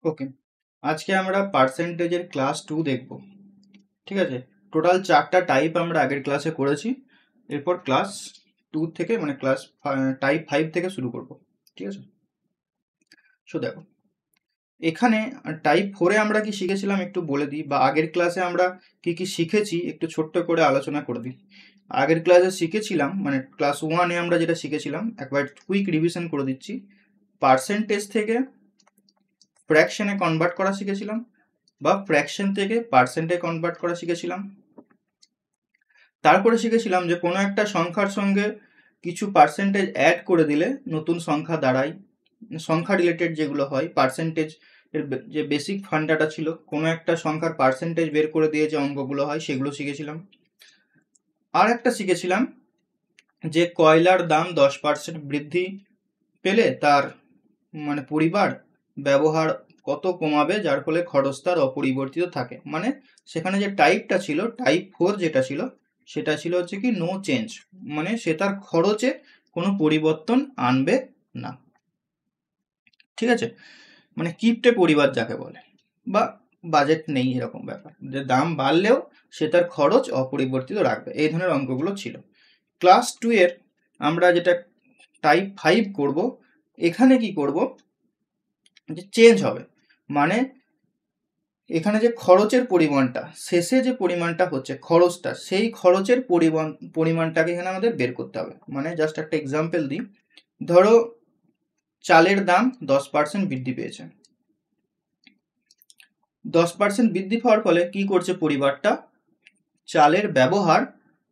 ওকে, আজকে আমরা পার্সেন্টেজের ক্লাস 2 দেখব। ঠিক আছে, টোটাল 4টা টাইপ আমরা আগের ক্লাসে করেছি। এরপর ক্লাস 2 থেকে মানে ক্লাস টাইপ 5 থেকে শুরু করব। ঠিক আছে, সো দেখো এখানে টাইপ 4-এ আমরা কি শিখেছিলাম একটু বলে দিই, বা আগের ক্লাসে আমরা কি কি শিখেছি একটু ছোট্ট করে আলোচনা করে দিই। আগের ক্লাসে শিখেছিলাম মানে ক্লাস 1-এ আমরা যেটা শিখেছিলাম একবার কুইক রিভিশন করে দিচ্ছি। পার্সেন্টেজ থেকে ফ্র্যাকশনে কনভার্ট করা শিখেছিলাম, বা ফ্র্যাকশন থেকে পার্সেন্টে কনভার্ট করা শিখেছিলাম। তারপরে শিখেছিলাম যে কোনো একটা সংখ্যার সঙ্গে কিছু পার্সেন্টেজ অ্যাড করে দিলে নতুন সংখ্যা দাঁড়ায়। সংখ্যা রিলেটেড যেগুলো হয় পার্সেন্টেজ এর যে বেসিক ফান্ডাটা ছিল, কোনো একটা সংখ্যার পার্সেন্টেজ বের করে দিয়ে যে অঙ্কগুলো হয় সেগুলো শিখেছিলাম। আর একটা শিখেছিলাম যে কয়লার দাম 10% বৃদ্ধি পেলে তার মানে পরিবার ব্যবহার কত কমাবে, যার ফলে খরচ তার অপরিবর্তিত থাকে। মানে সেখানে যে টাইপটা ছিল, টাইপ 4 যেটা ছিল সেটা ছিল হচ্ছে কি নো চেঞ্জ, মানে সে তার খরচে কোনো পরিবর্তন আনবে না। ঠিক আছে, মানে কিপটে পরিবার যাকে বলে, বা বাজেট নেই এরকম ব্যাপার, যে দাম বাড়লেও সে তার খরচ অপরিবর্তিত রাখবে, এই ধরনের অঙ্কগুলো ছিল। ক্লাস 2 এর আমরা যেটা টাইপ 5 করব, এখানে কি করব যে চেঞ্জ হবে, মানে এখানে যে খরচের পরিমাণটা, শেষে যে পরিমাণটা হচ্ছে খরচটা, সেই খরচের পরিমাণটাকে এখানে আমাদের বের করতে হবে। মানে জাস্ট একটা এক্সাম্পল দিই, ধরো চালের দাম 10% বৃদ্ধি পেয়েছে। 10% বৃদ্ধি পাওয়ার ফলে কি করছে পরিবারটা, চালের ব্যবহার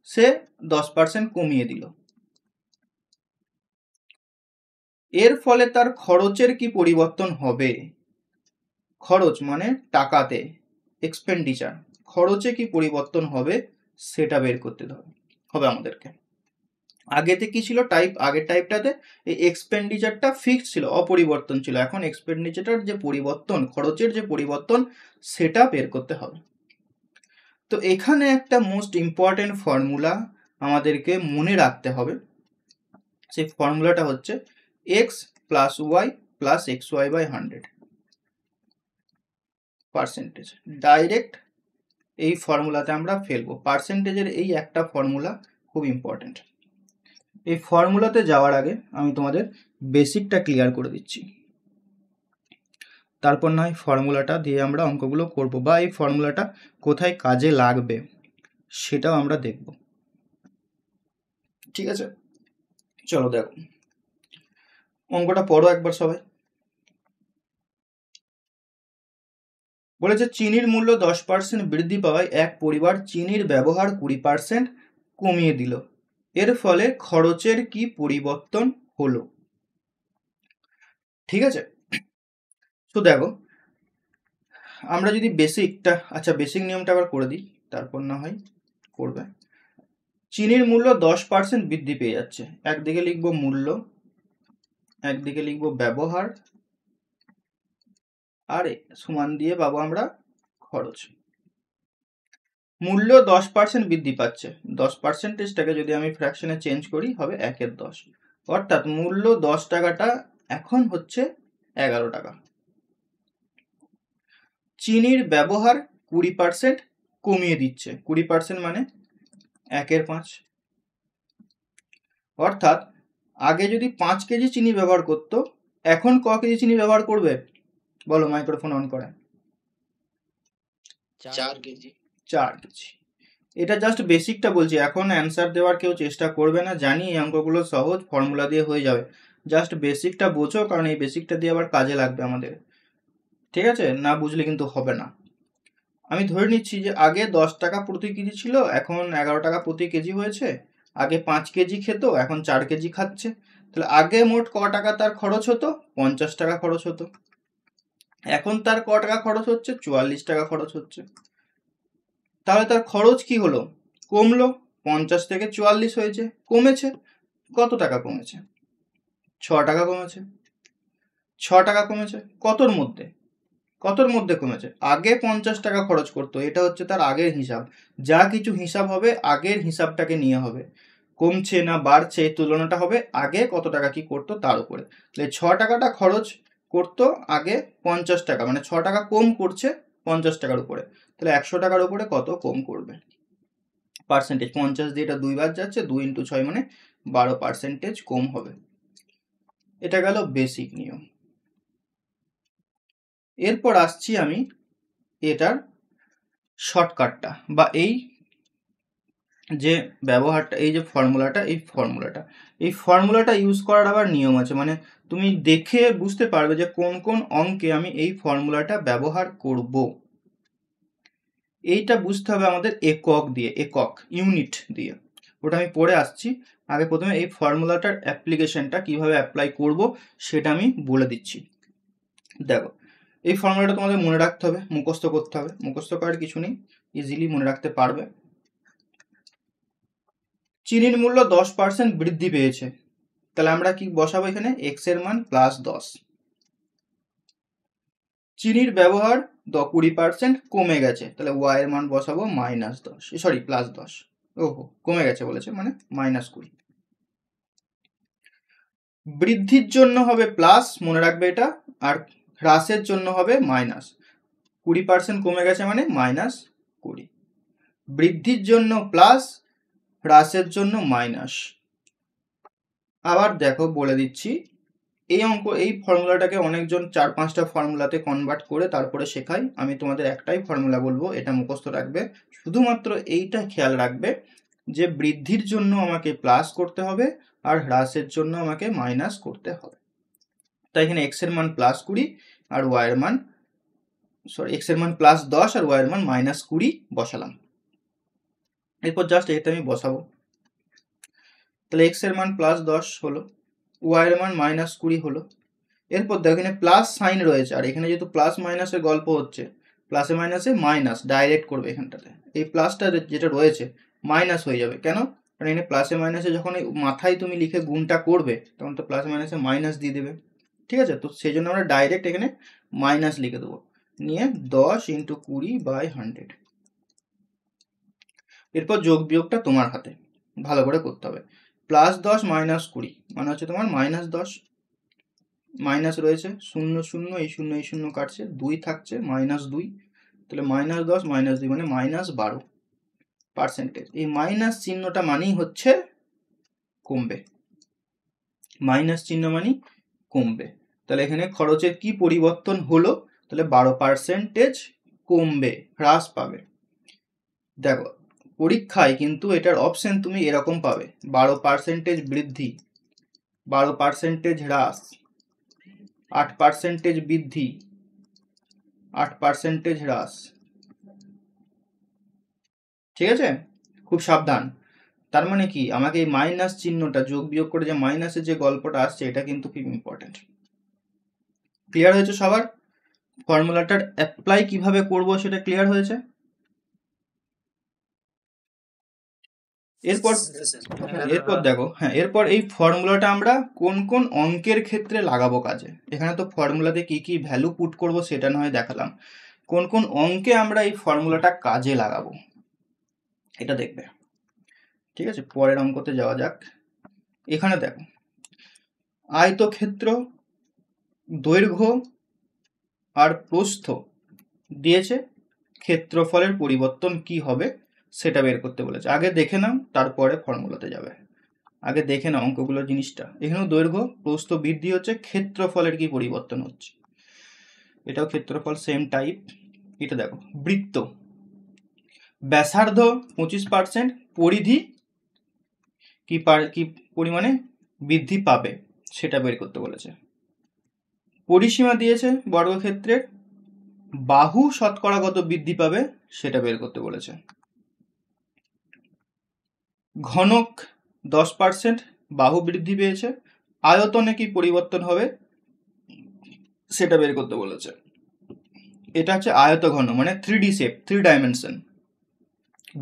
সে 10% কমিয়ে দিল। এর ফলে তার খরচের কি পরিবর্তন হবে, খরচ মানে টাকাতে, এক্সপেন্ডিচার, খরচে কি পরিবর্তন হবে সেটা বের করতে হবে আমাদেরকে। আগেতে কি ছিল, আগের টাইপটাতে এই এক্সপেন্ডিচারটা ফিক্সড ছিল, অপরিবর্তন ছিল। এখন এক্সপেন্ডিচারটার যে পরিবর্তন, খরচের যে পরিবর্তন, সেটা বের করতে হবে। তো এখানে একটা মোস্ট ইম্পর্টেন্ট ফর্মুলা আমাদেরকে মনে রাখতে হবে। সেই ফর্মুলাটা হচ্ছে x plus Y plus X Y by 100 percentage. Direct এই ফর্মুলাতে আমরা ফেলবো। পার্সেন্টেজের এই একটা ফর্মুলা খুব ইম্পর্টেন্ট। এই ফর্মুলাতে যাওয়ার আগে আমি তোমাদের বেসিকটা ক্লিয়ার করে দিচ্ছি, তারপর না হয় ফর্মুলাটা দিয়ে আমরা অঙ্কগুলো করব, বা এই ফর্মুলাটা কোথায় কাজে লাগবে সেটাও আমরা দেখব। ঠিক আছে, চলো দেখো অঙ্কটা পড়ো একবার সবাই। বলেছে চিনির মূল্য 10% বৃদ্ধি পাওয়ায় এক পরিবার চিনির ব্যবহার 20% কমিয়ে দিল, এর ফলে খরচের কি পরিবর্তন হলো। ঠিক আছে, তো দেখো আমরা যদি বেসিকটা, আচ্ছা বেসিক নিয়মটা আবার করে দিই, তারপর না হয় করবে। চিনির মূল্য 10% বৃদ্ধি পেয়ে যাচ্ছে, একদিকে লিখবো মূল্য, একদিকে লিখবো ব্যবহার, আর সমান দিয়ে পাবো আমরা খরচ। মূল্য 10% বৃদ্ধি পাচ্ছে, 10%টাকে যদি আমি ফ্র্যাকশনে চেঞ্জ করি হবে 1/10, অর্থাৎ মূল্য 10 টাকাটা এখন হচ্ছে 11 টাকা। চিনির ব্যবহার 20% কমিয়ে দিচ্ছে, 20% মানে 1/5, অর্থাৎ আগে যদি 5 কেজি চিনি ব্যবহার করতো, এখন ক কেজি চিনি ব্যবহার করবে বলো, মাইক্রোফোন অন করে। 4 কেজি। 4 কেজি। এটা জাস্ট বেসিকটা বলছি, এখন অ্যান্সার দেওয়ার কেউ চেষ্টা করবে না, জানি এই অঙ্কগুলো সহজ, ফর্মুলা দিয়ে হয়ে যাবে। জাস্ট বেসিকটা বোঝো, কারণ এই বেসিকটা দিয়ে আবার কাজে লাগবে আমাদের। ঠিক আছে, না বুঝলে কিন্তু হবে না। আমি ধরে নিচ্ছি যে আগে 10 টাকা প্রতি কেজি ছিল, এখন 11 টাকা প্রতি কেজি হয়েছে। আগে 5 কেজি খেত, এখন 4 কেজি খাচ্ছে। তাহলে আগে মোট ক টাকা তার খরচ হতো, 50 টাকা খরচ হতো। এখন তার ক টাকা খরচ হচ্ছে, 44 টাকা খরচ হচ্ছে। তাহলে তার খরচ কি হলো, কমলো, 50 থেকে 44 হয়েছে, কমেছে। কত টাকা কমেছে, 6 টাকা কমেছে। 6 টাকা কমেছে কতর মধ্যে, কতর মধ্যে কমেছে, আগে 50 টাকা খরচ করতো, এটা হচ্ছে তার আগের হিসাব। যা কিছু হিসাব হবে আগের হিসাবটাকে নিয়ে হবে, কমছে না বাড়ছে এই তুলনাটা হবে আগে কত টাকা কি করতো তার উপরে। তাহলে 6 টাকাটা খরচ করতো আগে 50 টাকা, মানে 6 টাকা কম করছে 50 টাকার উপরে, তাহলে 100 টাকার উপরে কত কম করবে পার্সেন্টেজ। 50 দিয়ে এটা 2 বার যাচ্ছে, 2 × 6 মানে 12% কম হবে। এটা গেল বেসিক নিয়ম। এরপর আসছি আমি এটার শর্টকাটটা, বা এই যে ব্যবহারটা, এই যে এই ফর্মুলাটা ইউজ করার আবার নিয়ম আছে, মানে তুমি দেখে বুঝতে পারবে যে কোন কোন অঙ্কে আমি এই ফর্মুলাটা ব্যবহার করব। এইটা বুঝতে হবে আমাদের একক ইউনিট দিয়ে, ওটা আমি পরে আসছি। আগে প্রথমে এই ফর্মুলাটার অ্যাপ্লিকেশনটা কিভাবে অ্যাপ্লাই করব সেটা আমি বলে দিচ্ছি। দেখো, এই ফর্মুলাটা তোমাদের মনে রাখতে হবে, মুখস্থ করতে হবে, মুখস্থ করার কিছু নেই, ইজিলি মনে রাখতে পারবে। চিনির মূল্য 10% বৃদ্ধি পেয়েছে, তাহলে আমরা কি বসাবো এখানে, এক্স এর মান +10। চিনির ব্যবহার 20% কমে গেছে, তাহলে ওয়াই এর মান বসাবো -10, সরি +10। ওহো, কমে গেছে বলেছে মানে -20। বৃদ্ধির জন্য হবে প্লাস, মনে রাখবে এটা, আর হ্রাসের জন্য হবে মাইনাস। 20% কমে গেছে মানে -20। বৃদ্ধির জন্য প্লাস, হ্রাসের জন্য মাইনাস। আবার দেখো বলে দিচ্ছি, এই ফর্মুলাটাকে অনেকজন 4-5টা ফর্মুলাতে কনভার্ট করে তারপরে শেখায়, আমি তোমাদের একটাই ফর্মুলা বলবো, এটা মুখস্থ রাখবে। শুধুমাত্র এইটা খেয়াল রাখবে যে বৃদ্ধির জন্য আমাকে প্লাস করতে হবে আর হ্রাসের জন্য আমাকে মাইনাস করতে হবে। তাই এখানে এক্স এর মান +20 আর ওয়াই এর মান এক্স এর মান +10 আর ওয়াই এর মান -20 বসালাম। এরপর জাস্ট এতে আমি বসাবো, তাহলে এক্স এর মান +10 হলো, ওয়াই এর মান -20 হলো। এরপর দেখো এখানে প্লাস সাইন রয়েছে, আর এখানে যেহেতু প্লাস মাইনাসের গল্প হচ্ছে, প্লাসে মাইনাসে মাইনাস ডাইরেক্ট করবে এখানটাতে, এই প্লাসটা যেটা রয়েছে মাইনাস হয়ে যাবে। কেন? কারণ এখানে প্লাসে মাইনাসে যখন এই মাথায় তুমি লিখে গুণটা করবে তখন তো প্লাসে মাইনাসে মাইনাস দিয়ে দেবে, ঠিক আছে? তো সেই জন্য আমরা ডাইরেক্ট এখানে মাইনাস লিখে দেবো, নিয়ে 10 × 20/100। এরপর যোগ বিয়োগটা তোমার হাতে, ভালো করে করতে হবে। +10 -20 মানে হচ্ছে তোমার -10, মাইনাস রয়েছে 0 0, এই 0 এই 0 কাটছে, 2 থাকছে -2, তাহলে -10 -2 মানে -12%। এই মাইনাস চিহ্নটা মানেই হচ্ছে কমবে, মাইনাস চিহ্ন মানেই কমবে। তাহলে এখানে খরচের কি পরিবর্তন হলো, তাহলে 12% কমবে, হ্রাস পাবে। দেখো পরীক্ষায় কিন্তু এটার অপশন তুমি এরকম পাবে, 12% বৃদ্ধি, 12% হ্রাস, 8% বৃদ্ধি, 8% হ্রাস, ঠিক আছে? খুব সাবধান। তার মানে কি, আমাকে এই মাইনাস চিহ্নটা যোগ বিয়োগ করে যে মাইনাসের যে গল্পটা আসছে এটা কিন্তু খুব ইম্পর্টেন্ট। ক্লিয়ার হয়েছে সবার? ফর্মুলাটার অ্যাপ্লাই কিভাবে করব সেটা ক্লিয়ার হয়েছে? এরপর দেখো, এরপর এই ফর্মুলাটা আমরা কোন কোন অঙ্কের ক্ষেত্রে লাগাবো কাজে। এখানে তো ফর্মুলাতে কি কি ভ্যালু পুট করব সেটা নয় দেখালাম, কোন কোন অঙ্কে আমরা এই ফর্মুলাটা কাজে লাগাবো এটা দেখবে, ঠিক আছে? পরের অঙ্কতে যাওয়া যাক। এখানে দেখো, আয়তক্ষেত্র দৈর্ঘ্য আর প্রস্থ দিয়েছে, ক্ষেত্রফলের পরিবর্তন কি হবে সেটা বের করতে বলেছে। আগে দেখে নাও তারপরে ফর্মুলাতে যাবে, আগে দেখে নাও অঙ্কগুলো জিনিসটা। এখানেও দৈর্ঘ্য প্রস্থ বৃদ্ধি হচ্ছে, ক্ষেত্রফলের কি পরিবর্তন হচ্ছে, এটাও ক্ষেত্রফল সেম টাইপ। এটা দেখো, বৃত্ত ব্যাসার্ধ 25%, পরিধি কি পরিমাণে বৃদ্ধি পাবে সেটা বের করতে বলেছে। পরিসীমা দিয়েছে বর্গক্ষেত্রের, বাহু শতকরা কত বৃদ্ধি পাবে সেটা বের করতে বলেছে। ঘনক 10% বাহু বৃদ্ধি পেয়েছে, আয়তনে কি পরিবর্তন হবে সেটা বের করতে বলেছে। এটা হচ্ছে আয়ত ঘন, মানে 3D শেপ, 3 ডাইমেনশন,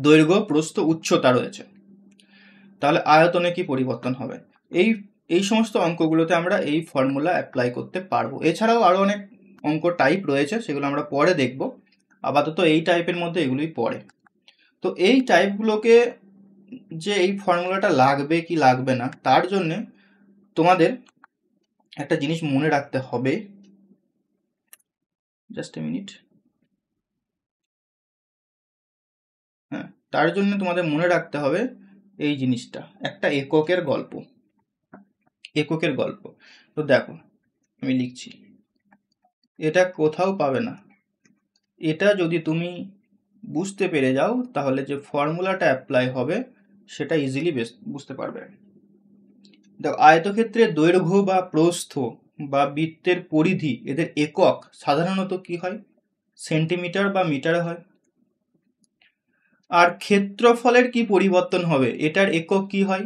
দৈর্ঘ্য প্রস্থ উচ্চতা রয়েছে, তাহলে আয়তনে কি পরিবর্তন হবে। এই সমস্ত অঙ্কগুলোতে আমরা এই ফর্মুলা অ্যাপ্লাই করতে পারবো। এছাড়াও আরো অনেক অঙ্ক টাইপ রয়েছে, সেগুলো আমরা পরে দেখব, আপাতত এই টাইপের মধ্যে এগুলোই পড়ে। তো এই টাইপগুলোকে যে এই ফর্মুলাটা লাগবে কি লাগবে না, তার জন্য তোমাদের একটা জিনিস মনে রাখতে হবে, জাস্ট এ মিনিট। হ্যাঁ, তার জন্য তোমাদের মনে রাখতে হবে এই জিনিসটা, একটা এককের গল্প। এককের গল্প তো দেখো আমি লিখছি, এটা কোথাও পাবে না। এটা যদি তুমি বুঝতে পেরে যাও তাহলে যে ফর্মুলাটা অ্যাপ্লাই হবে সেটা ইজিলি বুঝতে পারবে। দেখো, আয়তক্ষেত্রের দৈর্ঘ্য বা প্রস্থ বা বৃত্তের পরিধি এদের একক সাধারণত কি হয়? সেন্টিমিটার বা মিটারে হয়। আর ক্ষেত্রফলের কি পরিবর্তন হবে? এটার একক কি হয়?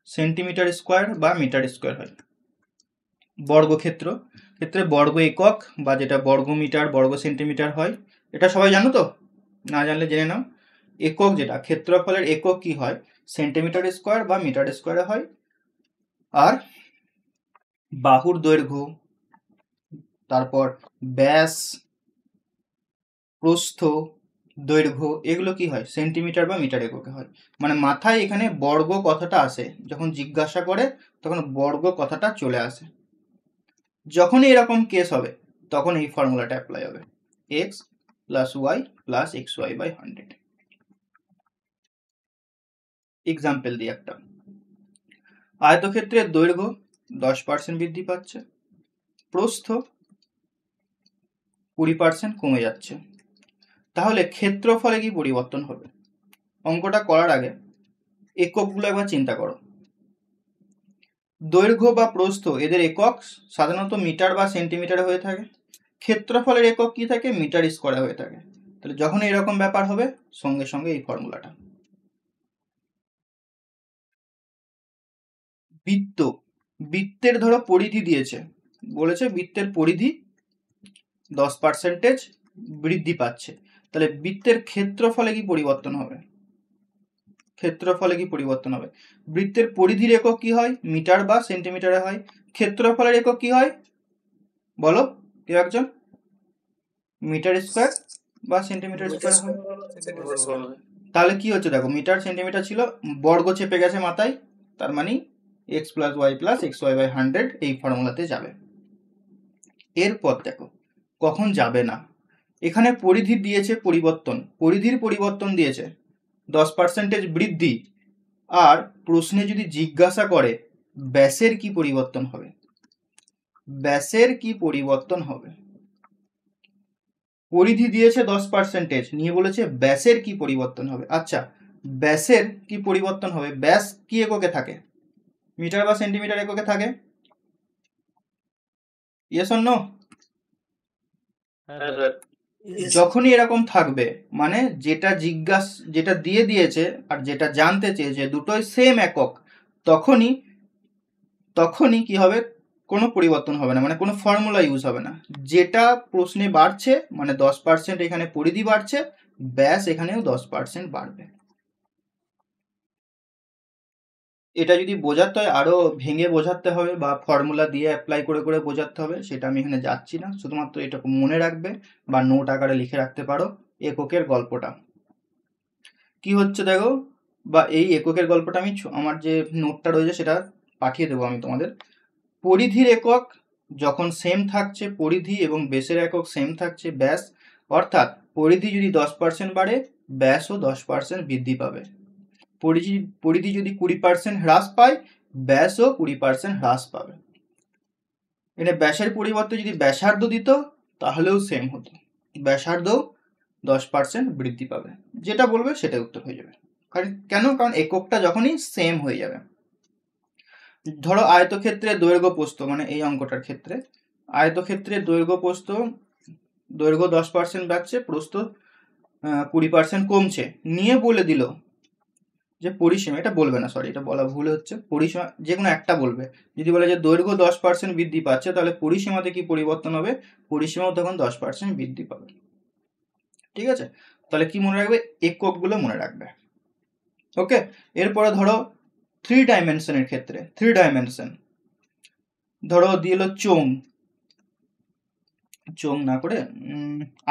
সেন্টিমিটার স্কোয়ার বা মিটার স্কোয়ার হয়। বর্গক্ষেত্র ক্ষেত্রে বর্গ একক বা যেটা বর্গ মিটার বর্গ সেন্টিমিটার হয়, এটা সবাই জানো তো? না জানলে জেনে নাও। একক যেটা ক্ষেত্রফলের একক কি হয়? সেন্টিমিটার স্কোয়ার বা মিটার স্কোয়ারে হয়। আর বাহুর দৈর্ঘ্য, তারপর ব্যাস, প্রস্থ, দৈর্ঘ্য, এগুলো কি হয়? সেন্টিমিটার বা মিটার এককে হয়। মানে মাথায় এখানে বর্গ কথাটা আসে, যখন জিজ্ঞাসা করে তখন বর্গ কথাটা চলে আসে। যখনই এরকম কেস হবে তখন এই ফর্মুলাটা অ্যাপ্লাই হবে, x plus Y plus X Y by 100। Example দিই একটা। আয়তক্ষেত্রের দৈর্ঘ্য 10% বৃদ্ধি পাচ্ছে, প্রস্থ 20% কমে যাচ্ছে, তাহলে ক্ষেত্রফলে কি পরিবর্তন হবে? অঙ্কটা করার আগে এককগুলো একবার চিন্তা করো। দৈর্ঘ্য বা প্রস্থ এদের একক সাধারণত মিটার বা সেন্টিমিটারে হয়ে থাকে। ক্ষেত্রফলের একক কি থাকে? মিটার স্কোয়ারে হয়ে থাকে। তাহলে যখন এরকম ব্যাপার হবে সঙ্গে সঙ্গে এই ফর্মুলাটা। বৃত্ত, বৃত্তের ধরো পরিধি দিয়েছে, বলেছে বৃত্তের পরিধি 10% বৃদ্ধি পাচ্ছে, তাহলে বৃত্তের ক্ষেত্রফলে কি পরিবর্তন হবে? ক্ষেত্রফলে কি পরিবর্তন হবে? বৃত্তের পরিধির একক কি হয়? মিটার বা সেন্টিমিটারে হয়। ক্ষেত্রফলের একক কি হয় বলো কেউ একজন? মিটার স্কোয়ার বা সেন্টিমিটার স্কোয়ার হয়। তাহলে কি হচ্ছে দেখো, মিটার সেন্টিমিটার ছিল, বর্গ চেপে গেছে মাথায়, তার মানে X plus Y plus X Y by 100 এই ফর্মুলাতে যাবে। এরপর দেখো কখন যাবে না। এখানে পরিধি দিয়েছে পরিবর্তন, পরিধির পরিবর্তন দিয়েছে 10% বৃদ্ধি, আর প্রশ্নে যদি জিজ্ঞাসা করে ব্যাসের কি পরিবর্তন হবে, ব্যাসের কি পরিবর্তন হবে? পরিধি দিয়েছে 10% নিয়ে বলেছে ব্যাসের কি পরিবর্তন হবে। আচ্ছা, ব্যাসের কি পরিবর্তন হবে? ব্যাস কি এককে থাকে? মিটার বা সেন্টিমিটার এককে থাকে? Yes or no? যখনই এরকম থাকবে মানে যেটা দিয়ে দিয়েছে আর যেটা জানতে চেয়েছে দুটোই সেম একক, তখনই কি হবে? কোনো পরিবর্তন হবে না, মানে কোনো ফর্মুলা ইউজ হবে না। যেটা প্রশ্নে বাড়ছে মানে 10% এখানে পরিধি বাড়ছে, ব্যাস এখানেও 10% বাড়বে। এটা যদি বোঝাতে হয় আরো ভেঙে বোঝাতে হবে বা ফর্মুলা দিয়ে অ্যাপ্লাই করে করে বোঝাতে হবে, সেটা আমি এখানে যাচ্ছি না। শুধুমাত্র এটাকে মনে রাখবে বা নোট আকারে লিখে রাখতে পারো এককের গল্পটা কি হচ্ছে দেখো, বা এই এককের গল্পটা আমি আমার যে নোটটা রয়েছে সেটা পাঠিয়ে দেবো আমি তোমাদের। পরিধির একক যখন সেম থাকছে, পরিধি এবং ব্যাসের একক সেম থাকছে ব্যাস, অর্থাৎ পরিধি যদি 10% বাড়ে ব্যাসও 10% বৃদ্ধি পাবে। পরিধি যদি 20% হ্রাস পায় ব্যাসও 20% হ্রাস পাবে। এটা ব্যাসের পরিবর্তে যদি ব্যাসার্ধ দিত তাহলেও সেম হতো, ব্যাসার্ধও 10% বৃদ্ধি পাবে। যেটা বলবে সেটাই উত্তর হয়ে যাবে। কারণ এককটা যখনই সেম হয়ে যাবে। ধরো আয়তক্ষেত্রে দৈর্ঘ্য প্রস্থ, মানে এই অঙ্কটার ক্ষেত্রে আয়তক্ষেত্রে দৈর্ঘ্য প্রস্থ, দৈর্ঘ্য 10% বাড়ছে, প্রস্থ 20% কমছে, নিয়ে বলে দিল যে পরিসীমা, এটা বলবে না, সরি এটা বলা ভুল হচ্ছে, পরিসীমা যে কোনো একটা বলবে। যদি বলে যে দৈর্ঘ্য 10% বৃদ্ধি পাচ্ছে তাহলে পরিসীমাতে কি পরিবর্তন হবে? পরিসীমাও তখন 10% বৃদ্ধি পাবে। ঠিক আছে, তাহলে কি মনে রাখবে? এককগুলো মনে রাখবে। ওকে, এরপরে ধরো 3 ডাইমেনশনের ক্ষেত্রে, 3 ডাইমেনশন ধরো দিল চোঙ না করে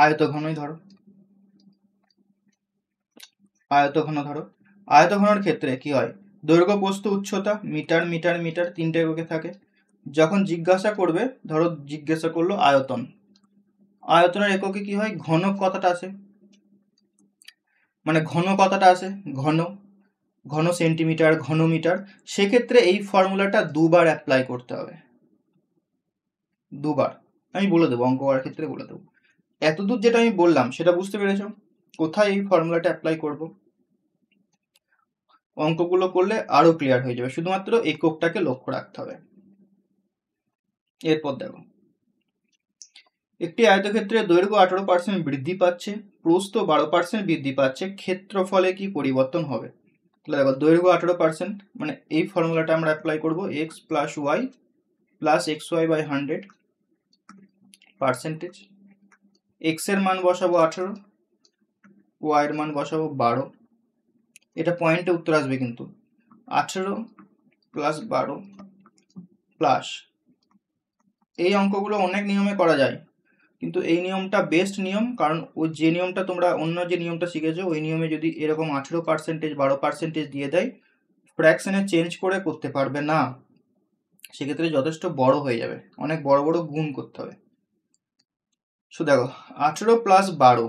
আয়তঘনই ধরো, আয়তঘনর ক্ষেত্রে কি হয়? দৈর্ঘ্য প্রস্থ উচ্চতা মিটার মিটার মিটার 3টে এককে থাকে। যখন জিজ্ঞাসা করবে, ধরো জিজ্ঞাসা করলো আয়তন, আয়তনের এককে কি হয়, ঘনক কথাটা আসে, মানে ঘন কথাটা আসে, ঘন ঘন সেন্টিমিটার, ঘন মিটার। সেক্ষেত্রে এই ফর্মুলাটা দুবার অ্যাপ্লাই করতে হবে, দুবার। আমি বলে দেবো, অঙ্ক করার ক্ষেত্রে বলে দেবো। এতদূর যেটা আমি বললাম সেটা বুঝতে পেরেছ কোথায় এই ফর্মুলাটা অ্যাপ্লাই করব? অঙ্কগুলো করলে আরো ক্লিয়ার হয়ে যাবে, শুধুমাত্র এককটাকে লক্ষ্য রাখতে হবে। এরপর দেখো, একটি আয়তক্ষেত্রের দৈর্ঘ্য 18% বৃদ্ধি পাচ্ছে, প্রস্থ 12% বৃদ্ধি পাচ্ছে, ক্ষেত্রফলে কি পরিবর্তন হবে? তাহলে দেখো, দৈর্ঘ্য 18%, মানে এই ফর্মুলাটা আমরা অ্যাপ্লাই করব, x plus Y plus xy by 100 percentage. x এর মান বসাবো 18, y এর মান বসাবো 12। এটা পয়েন্টে উত্তর আসবে কিন্তু, 18 প্লাস 12 প্লাস, এই অঙ্কগুলো অনেক নিয়মে করা যায়, কিন্তু এই নিয়মটা বেস্ট নিয়ম, কারণ ওই যে নিয়মটা তোমরা অন্য যে নিয়মটা শিখেছো ওই নিয়মে যদি এরকম 18%, 12% দিয়ে দেয়, ফ্র্যাকশনে চেঞ্জ করে করতে পারবে না, সেক্ষেত্রে যথেষ্ট বড় হয়ে যাবে, অনেক বড় বড় গুণ করতে হবে। সো দেখো, 18 প্লাস 12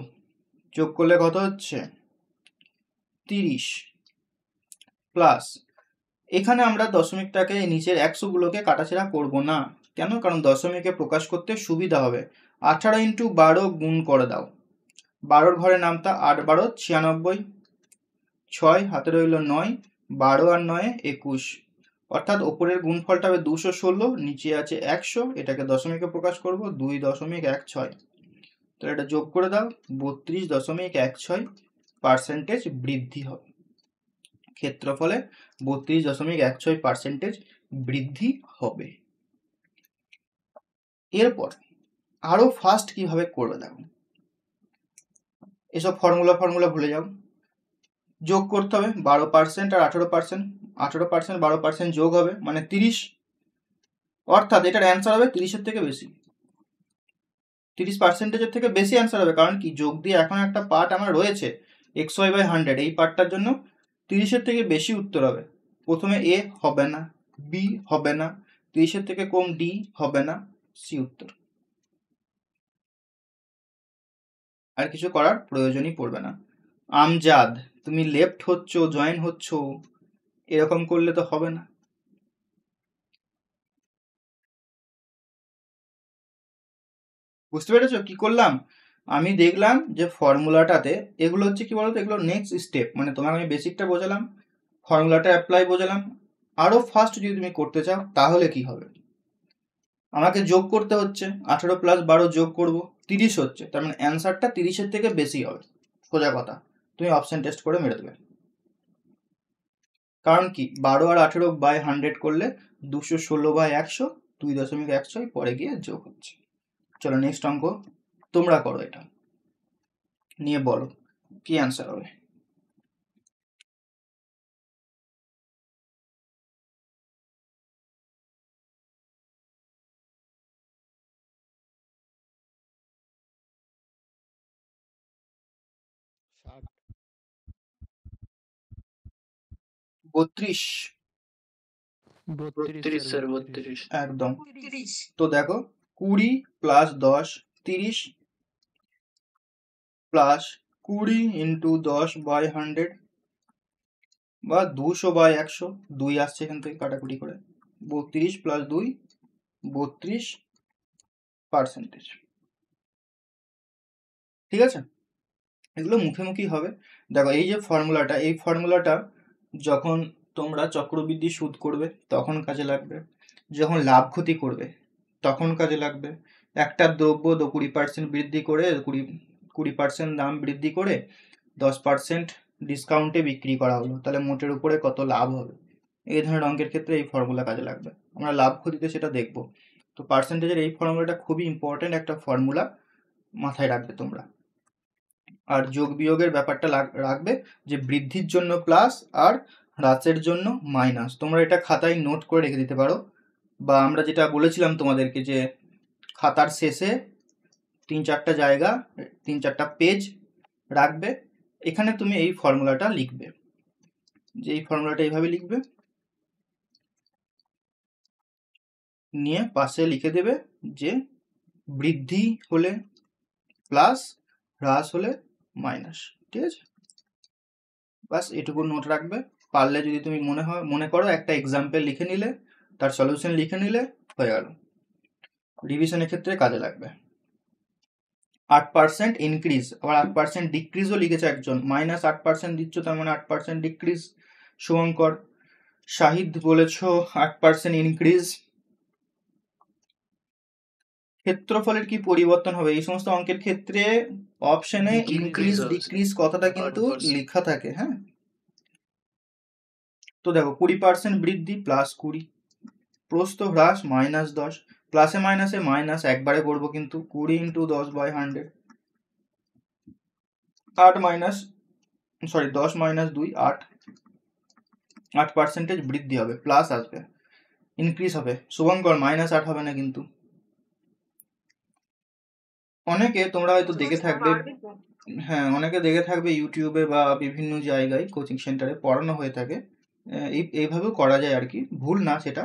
যোগ করলে কত হচ্ছে, 30, প্লাস এখানে আমরা দশমিকটাকে নিচের 100 গুলোকে কাটাছেড়া করব না। কেন? কারণ দশমিকে প্রকাশ করতে সুবিধা হবে। 18 ইন্টু 12 গুণ করে দাও, 12 ঘরে নামতা 8 12 96, 6 হাতে রইল 9, 12 আর 9 21, অর্থাৎ ওপরের গুণফলটা হবে 216, নিচে আছে 100, এটাকে দশমিকে প্রকাশ করব 2.16, তাহলে এটা যোগ করে দাও, 32.16% বৃদ্ধি হবে, ক্ষেত্রফলে 32.16% বৃদ্ধি হবে। এরপর আরো ফাস্ট কিভাবে করবে দেখো, এসব ফর্মুলা ভুলে যাও, যোগ করতে হবে 12% আর 18%, 18% 12% যোগ হবে মানে 30, অর্থাৎ এটার অ্যান্সার হবে 30-এর থেকে বেশি, 30%-এর থেকে বেশি অ্যান্সার হবে। কারণ কি, যোগ দিয়ে এখন একটা পার্ট আমার রয়েছে xy বাই 100, এই পার্টটার জন্য 30-এর থেকে বেশি উত্তর হবে। প্রথমে এ হবে না, বি হবে না, 30-এর থেকে কম ডি হবে না, সি উত্তর। আর কিছু করার প্রয়োজনই পড়বে না। আমজাদ, তুমি লেফট হচ্ছ, জয়েন হচ্ছ, এরকম করলে তো হবে না। বুঝতে পেরেছো কি করলাম? আমি দেখলাম যে ফর্মুলাটাতে এগুলো হচ্ছে কি বলতো, এগুলো নেক্সট স্টেপ, মানে তোমাকে আমি বেসিকটা বোঝালাম, ফর্মুলাটা অ্যাপ্লাই বোঝালাম, আরো ফাস্ট যদি তুমি করতে চাও তাহলে কি হবে, আমাকে যোগ করতে হচ্ছে, 18 প্লাস 12 যোগ করব, 30 হচ্ছে, তার মানে অ্যান্সারটা 30-এর থেকে বেশি হবে, সোজা কথা, তুমি অপশন টেস্ট করে মেরে দেবে। কারণ কি, 12 আর 18 বাই 100 করলে 216 বাই 100, 2.16 পরে গিয়ে যোগ হচ্ছে। চলো নেক্সট অঙ্ক তোমরা করো, এটা নিয়ে বলো কি অ্যান্সার হবে। ষাট। 32, 32 স্যার 32। একদম। তো দেখো, 20 প্লাস 10 30, প্লাস 20 ইন্টু 10 বাই 100 বা 200 বাই 100, 2 আসছে এখান থেকে কাটাকুটি করে, 32 প্লাস 2 32%। ঠিক আছে, এগুলো মুখোমুখি হবে। দেখো, এই যে ফর্মুলাটা, এই ফর্মুলাটা যখন তোমরা চক্রবৃদ্ধি সুদ করবে তখন কাজে লাগবে, যখন লাভ ক্ষতি করবে তখন কাজে লাগবে। একটা দ্রব্য 20% বৃদ্ধি করে 20% দাম বৃদ্ধি করে 10% ডিসকাউন্টে বিক্রি করা হলো, তাহলে মোটের উপরে কত লাভ হবে, এই ধরনের অঙ্কের ক্ষেত্রে এই ফর্মুলা কাজে লাগবে। আমরা লাভ ক্ষতিতে সেটা দেখব। তো পার্সেন্টেজের এই ফর্মুলাটা খুবই ইম্পর্টেন্ট একটা ফর্মুলা, মাথায় রাখবে তোমরা। আর যোগ বিয়োগের ব্যাপারটা রাখবে, যে বৃদ্ধির জন্য প্লাস আর হ্রাসের জন্য মাইনাস, তোমরা এটা খাতায় নোট করে রেখে দিতে পারো, বা আমরা যেটা বলেছিলাম তোমাদেরকে যে খাতার শেষে 3-4টা জায়গা, 3-4টা পেজ রাখবে, এখানে তুমি এই ফর্মুলাটা লিখবে, যে এই ফর্মুলাটা এইভাবে লিখবে, নিয়ে পাশে লিখে দেবে যে বৃদ্ধি হলে প্লাস, হ্রাস হলে মাইনাস। ঠিক আছে, বাস এটুকু নোট রাখবে। পারলে যদি তুমি মনে করো একটা এক্সাম্পল লিখে নিলে, তার সলিউশন লিখে নিলে, হয়ে গেল। রিভিশনের ক্ষেত্রে কাজে লাগবে। 8% ইনক্রিজ, আবার 8% ডিক্রিজও লিখেছে একজন, -8% দিচ্ছ, তার মানে 8% ডিক্রিজ। শুভঙ্কর, শাহিদ বলেছ 8% ইনক্রিজ। ক্ষেত্রফলের কি পরিবর্তন হবে? এই সমস্ত অঙ্কের ক্ষেত্রে অপশনে ইনক্রিজ ডিক্রিজ কথাটা কিন্তু লেখা থাকে। হ্যাঁ, তো দেখো 20% বৃদ্ধি +20, প্রস্থ হ্রাস -10, প্লাসে মাইনাসে মাইনাস একবারে করবো কিন্তু, 20 × 10/100, 10 - 2 8, 8% বৃদ্ধি হবে, প্লাস আসবে, ইনক্রিজ হবে। শুভঙ্কর -8 হবে না কিন্তু। অনেকে তোমরা হয়তো দেখে থাকবে, হ্যাঁ অনেকে দেখে থাকবে ইউটিউবে বা বিভিন্ন জায়গায় কোচিং সেন্টারে পড়ানো হয়ে থাকে, এইভাবেও করা যায় আর কি, ভুল না সেটা।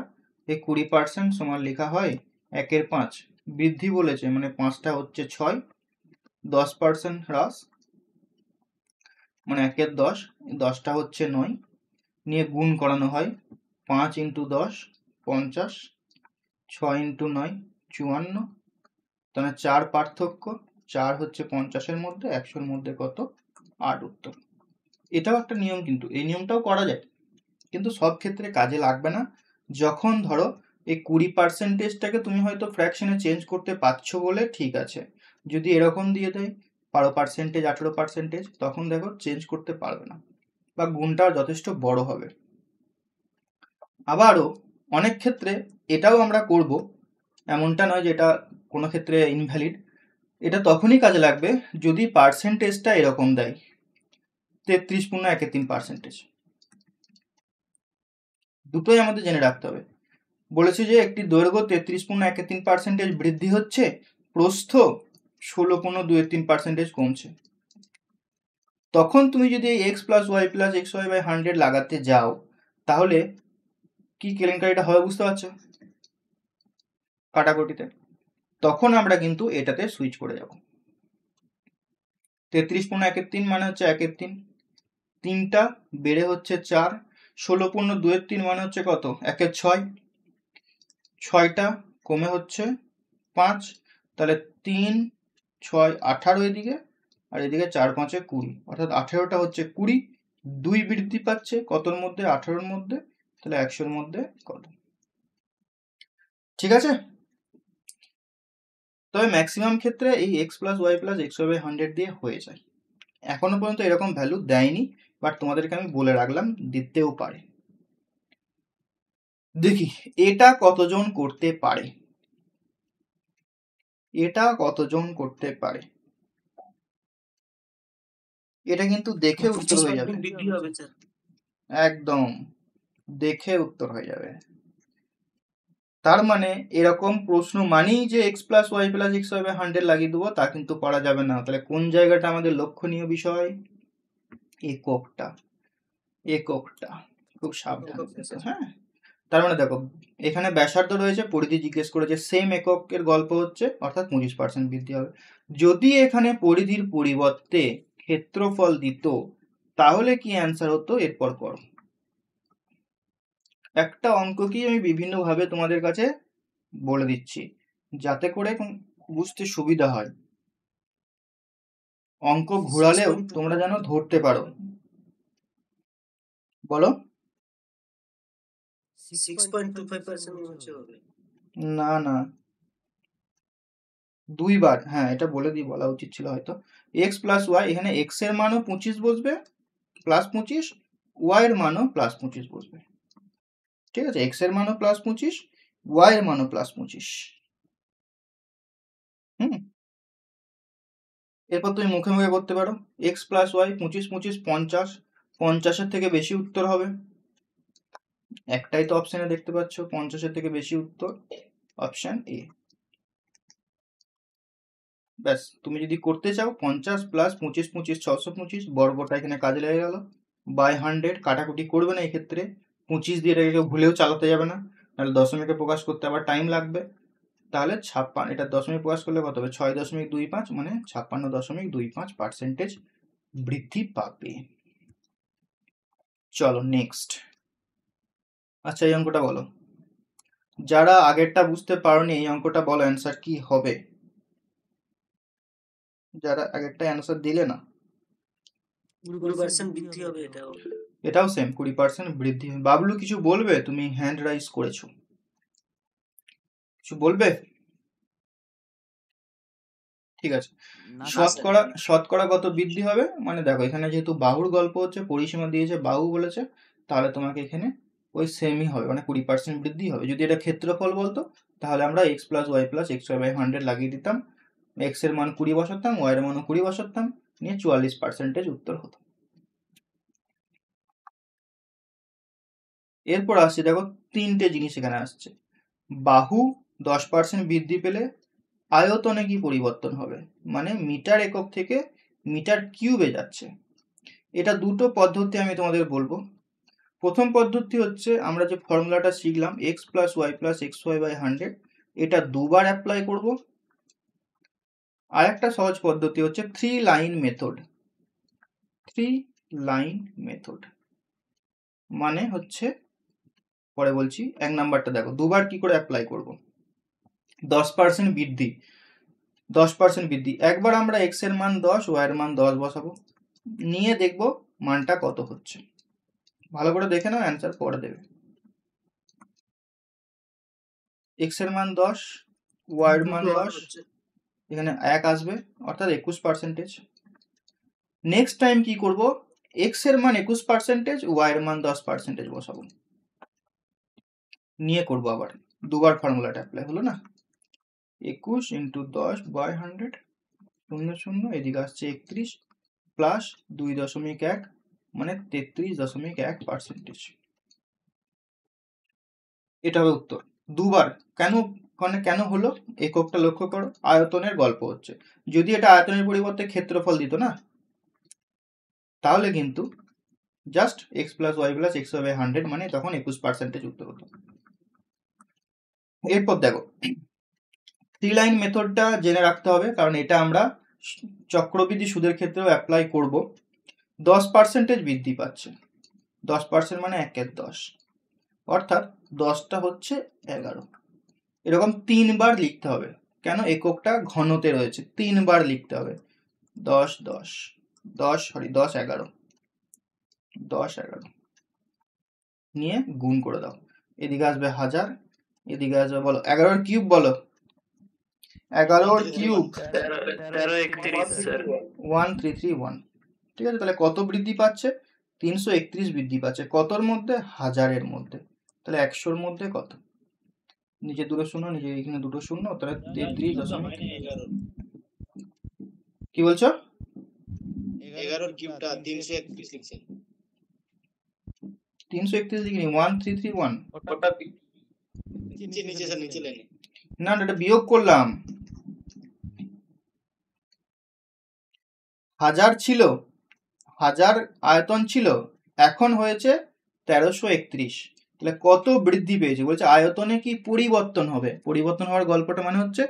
এই 20% সমান লেখা হয় 1/5, বৃদ্ধি বলেছে মানে 5টা হচ্ছে 6, 10% হ্রাস মানে 1/10, 10টা হচ্ছে 9, নিয়ে গুণ করানো হয়, 5 × 10 50, 6 × 9 54, তাহলে 4 পার্থক্য, 4 হচ্ছে 50-এর মধ্যে, 100-এর মধ্যে কত? 8 উত্তর। এটাও একটা নিয়ম, কিন্তু এই নিয়মটাও করা যায়, কিন্তু সব ক্ষেত্রে কাজে লাগবে না। যখন ধরো এই 20%টাকে তুমি হয়তো ফ্র্যাকশনে চেঞ্জ করতে পারছো বলে ঠিক আছে, যদি এরকম দিয়ে দেয় 12%, 18%, তখন দেখো চেঞ্জ করতে পারবে না, বা গুণটা যথেষ্ট বড় হবে। আবারও অনেক ক্ষেত্রে এটাও আমরা করব, এমনটা নয় যে এটা কোনো ক্ষেত্রে ইনভ্যালিড। এটা তখনই কাজে লাগবে যদি পার্সেন্টেজটা এরকম দেয় 33.13%। দুটোই আমাদের জেনে রাখতে হবে। বলেছে যে একটি দৈর্ঘ্য 33.13% বৃদ্ধি হচ্ছে, প্রস্থ 16.23% কমছে। তখন তুমি যদি x + y + xy/100 লাগাতে যাও, তাহলে কি কেলেঙ্কারিটা হবে বুঝতে পারছো? কাটাকুটিতে। তখন আমরা কিন্তু এটাতে সুইচ করে যাব। 33.13 মানে হচ্ছে 1/3, 3টা বেড়ে হচ্ছে 4, 16.23 মানে হচ্ছে কত? 1/6, 6টা কমে হচ্ছে 5, তাহলে 3 6 18 এদিকে, আর এদিকে 4 5 20, অর্থাৎ 18টা হচ্ছে 20, 2 বৃদ্ধি পাচ্ছে কতর মধ্যে? 18-এর মধ্যে, তাহলে 100-এর মধ্যে কত? ঠিক আছে, তবে ম্যাক্সিমাম ক্ষেত্রে এই x + y + xy/100 দিয়ে হয়ে যায়। এখনো পর্যন্ত এরকম ভ্যালু দেয়নি, বাট তোমাদেরকে আমি বলে রাখলাম, দিতেও পারে। দেখি এটা কতজন করতে পারে, এটা কতজন করতে পারে। এটা কিন্তু দেখে উত্তর হয়ে যাবে, একদম দেখে উত্তর হয়ে যাবে। তার মানে এরকম প্রশ্ন মানেই যে x + y + xy/100 লাগিয়ে দেবো, তা কিন্তু করা যাবে না। তাহলে কোন জায়গাটা আমাদের লক্ষণীয় বিষয়? এককটা, এককটা খুব সাবধানে। হ্যাঁ, তার মানে দেখো এখানে ব্যাসার্ধ রয়েছে, পরিধি জিজ্ঞেস করেছে, সেম এককের গল্প হচ্ছে, অর্থাৎ 25% বৃদ্ধি হবে। যদি এখানে পরিধির পরিবর্তে ক্ষেত্রফল দিত, তাহলে কি অ্যান্সার হতো? এরপর করো। একটা অঙ্ক কি আমি বিভিন্নভাবে তোমাদের কাছে বলে দিচ্ছি, যাতে করে বুঝতে সুবিধা হয়, অঙ্ক ঘোরালেও তোমরা যেন ধরতে পারো। বলো। 6.25% না না, 2 বার, হ্যাঁ এটা বলা উচিত ছিল হয়তো। x + y, এখানে x এর মানও 25 বসবে +25, y এর মানও +25 বসবে। ঠিক আছে, x এর মানও +25, y এর মানও +25। এরপর তুমি মুখে মুখে করতে পারো, x + y 25 25 50, 50-এর থেকে বেশি উত্তর হবে। একটাই তো অপশনে দেখতে পাচ্ছ 50-এর থেকে বেশি উত্তর, অপশন এ। ব্যাস, তুমি যদি করতে চাও 50 + 25 25 625, বর্গটা এখানে কাজে লেগে গেল, /100, কাটাকুটি করবে না এক্ষেত্রে, 25 দিয়ে এটাকে কেউ ভুলেও চালাতে যাবে না, নাহলে দশমিকে প্রকাশ করতে আবার টাইম লাগবে। তাহলে 56, এটা দশমিক প্রকাশ করলে কত হবে? 6.25, মানে 56.25% বৃদ্ধি পাবে। চলো নেক্সট। আচ্ছা, এই অঙ্কটা বলো। যারা আগেরটা বুঝতে পারোনি এই অঙ্কটা বলো, অ্যান্সার কি হবে? যারা আগেরটা অ্যান্সার দিলে না, 20% বৃদ্ধি হবে এটাও। এটাও সেম 20% বৃদ্ধি। বাবলু কিছু বলবে? তুমি হ্যান্ড রাইজ করেছো, কিছু বলবে? ঠিক আছে। শতকরা কত বৃদ্ধি হবে? মানে দেখো, এখানে যেহেতু বাহুর গল্প হচ্ছে, পরিসীমা দিয়েছে, বাহু বলেছে, তাহলে তোমাকে এখানে ওই সেমই হবে, মানে 20% বৃদ্ধি হবে। যদি এটা ক্ষেত্রফল বলতো তাহলে আমরা x plus Y plus xy/100 লাগিয়ে দিতাম, x এর মান 20 বসাতাম, y এর মানও 20 বসাতাম, নিয়ে 44% উত্তর হতো। এরপর আসছে, দেখো তিনটে জিনিস এখানে আসছে। বাহু 10% বৃদ্ধি পেলে আয়তনে কি পরিবর্তন হবে? মানে মিটার একক থেকে মিটার কিউবে যাচ্ছে। এটা দুটো পদ্ধতি আমি তোমাদের বলবো। প্রথম পদ্ধতি হচ্ছে আমরা যে ফর্মুলাটা শিখলাম x plus Y plus xy/100, এটা দুবার অ্যাপ্লাই করব। আর একটা সহজ পদ্ধতি হচ্ছে 3 লাইন মেথড। 3 লাইন মেথড মানে হচ্ছে, পরে বলছি, এক নাম্বারটা দেখো দুবার কি করে অ্যাপ্লাই করব। 10% বৃদ্ধি, 10% বৃদ্ধি, একবার আমরা x এর মান 10, y এর মান 10 বসাবো, নিয়ে দেখব মানটা কত হচ্ছে। ভালো করে দেখে নাও, অ্যান্সার পরে দেবে। x এর মান 10, y এর মান 10, এখানে 1 আসবে, অর্থাৎ 21%। নেক্সট টাইম কি করব, x এর মান 21%, y এর মান 10% বসাবো, নিয়ে করব আবার দুবার ফর্মুলাটা অ্যাপ্লাই হলো না। 21 × 10/100, 0 0, এদিকে আসছে 31 প্লাস 2.1, মানে 33.1%। এটা হবে উত্তর। দুবার কেন হলো? এককটা লক্ষ্য করো, আয়তনের গল্প হচ্ছে। যদি এটা আয়তনের পরিবর্তে ক্ষেত্রফল দিত না, তাহলে কিন্তু just x plus Y plus xy/100, মানে তখন 21% উত্তর হতো। এরপর দেখো, 3 লাইন মেথডটা জেনে রাখতে হবে, কারণ এটা আমরা চক্রবৃদ্ধি সুদের ক্ষেত্রেও অ্যাপ্লাই করব। 10% বৃদ্ধি পাচ্ছে, 10% মানে 1/10, অর্থাৎ 10টা হচ্ছে 11। এরকম 3 বার লিখতে হবে, কেন? এককটা ঘনতে রয়েছে, 3 বার লিখতে হবে। 10 10 10 11, 10 11 নিয়ে গুণ করে দাও, এদিকে আসবে 1000, এদিকে আসবে, বলো 11 কিউব, বলো 11 কিউব 1331। ঠিক আছে, তাহলে কত বৃদ্ধি পাচ্ছে? 331 বৃদ্ধি পাচ্ছে। কতর মধ্যে? 1000-এর মধ্যে। তাহলে 100-র মধ্যে কত? নিচে দুটো শূন্য, নিচে এখানে দুটো শূন্য, তাহলে 33 কি বলছো? 11 কিউবটা 331 লিখছেন। 331 লিখিনি, 1331। ওটা নিচে স্যার, নিচে লাইনে। না, এটা বিয়োগ করলাম। 1000 ছিল, 1000 আয়তন ছিল, এখন হয়েছে 1331। তাহলে কত বৃদ্ধি পেয়েছে? বলছে আয়তনে কি পরিবর্তন হবে। পরিবর্তন হওয়ার গল্পটা মানে হচ্ছে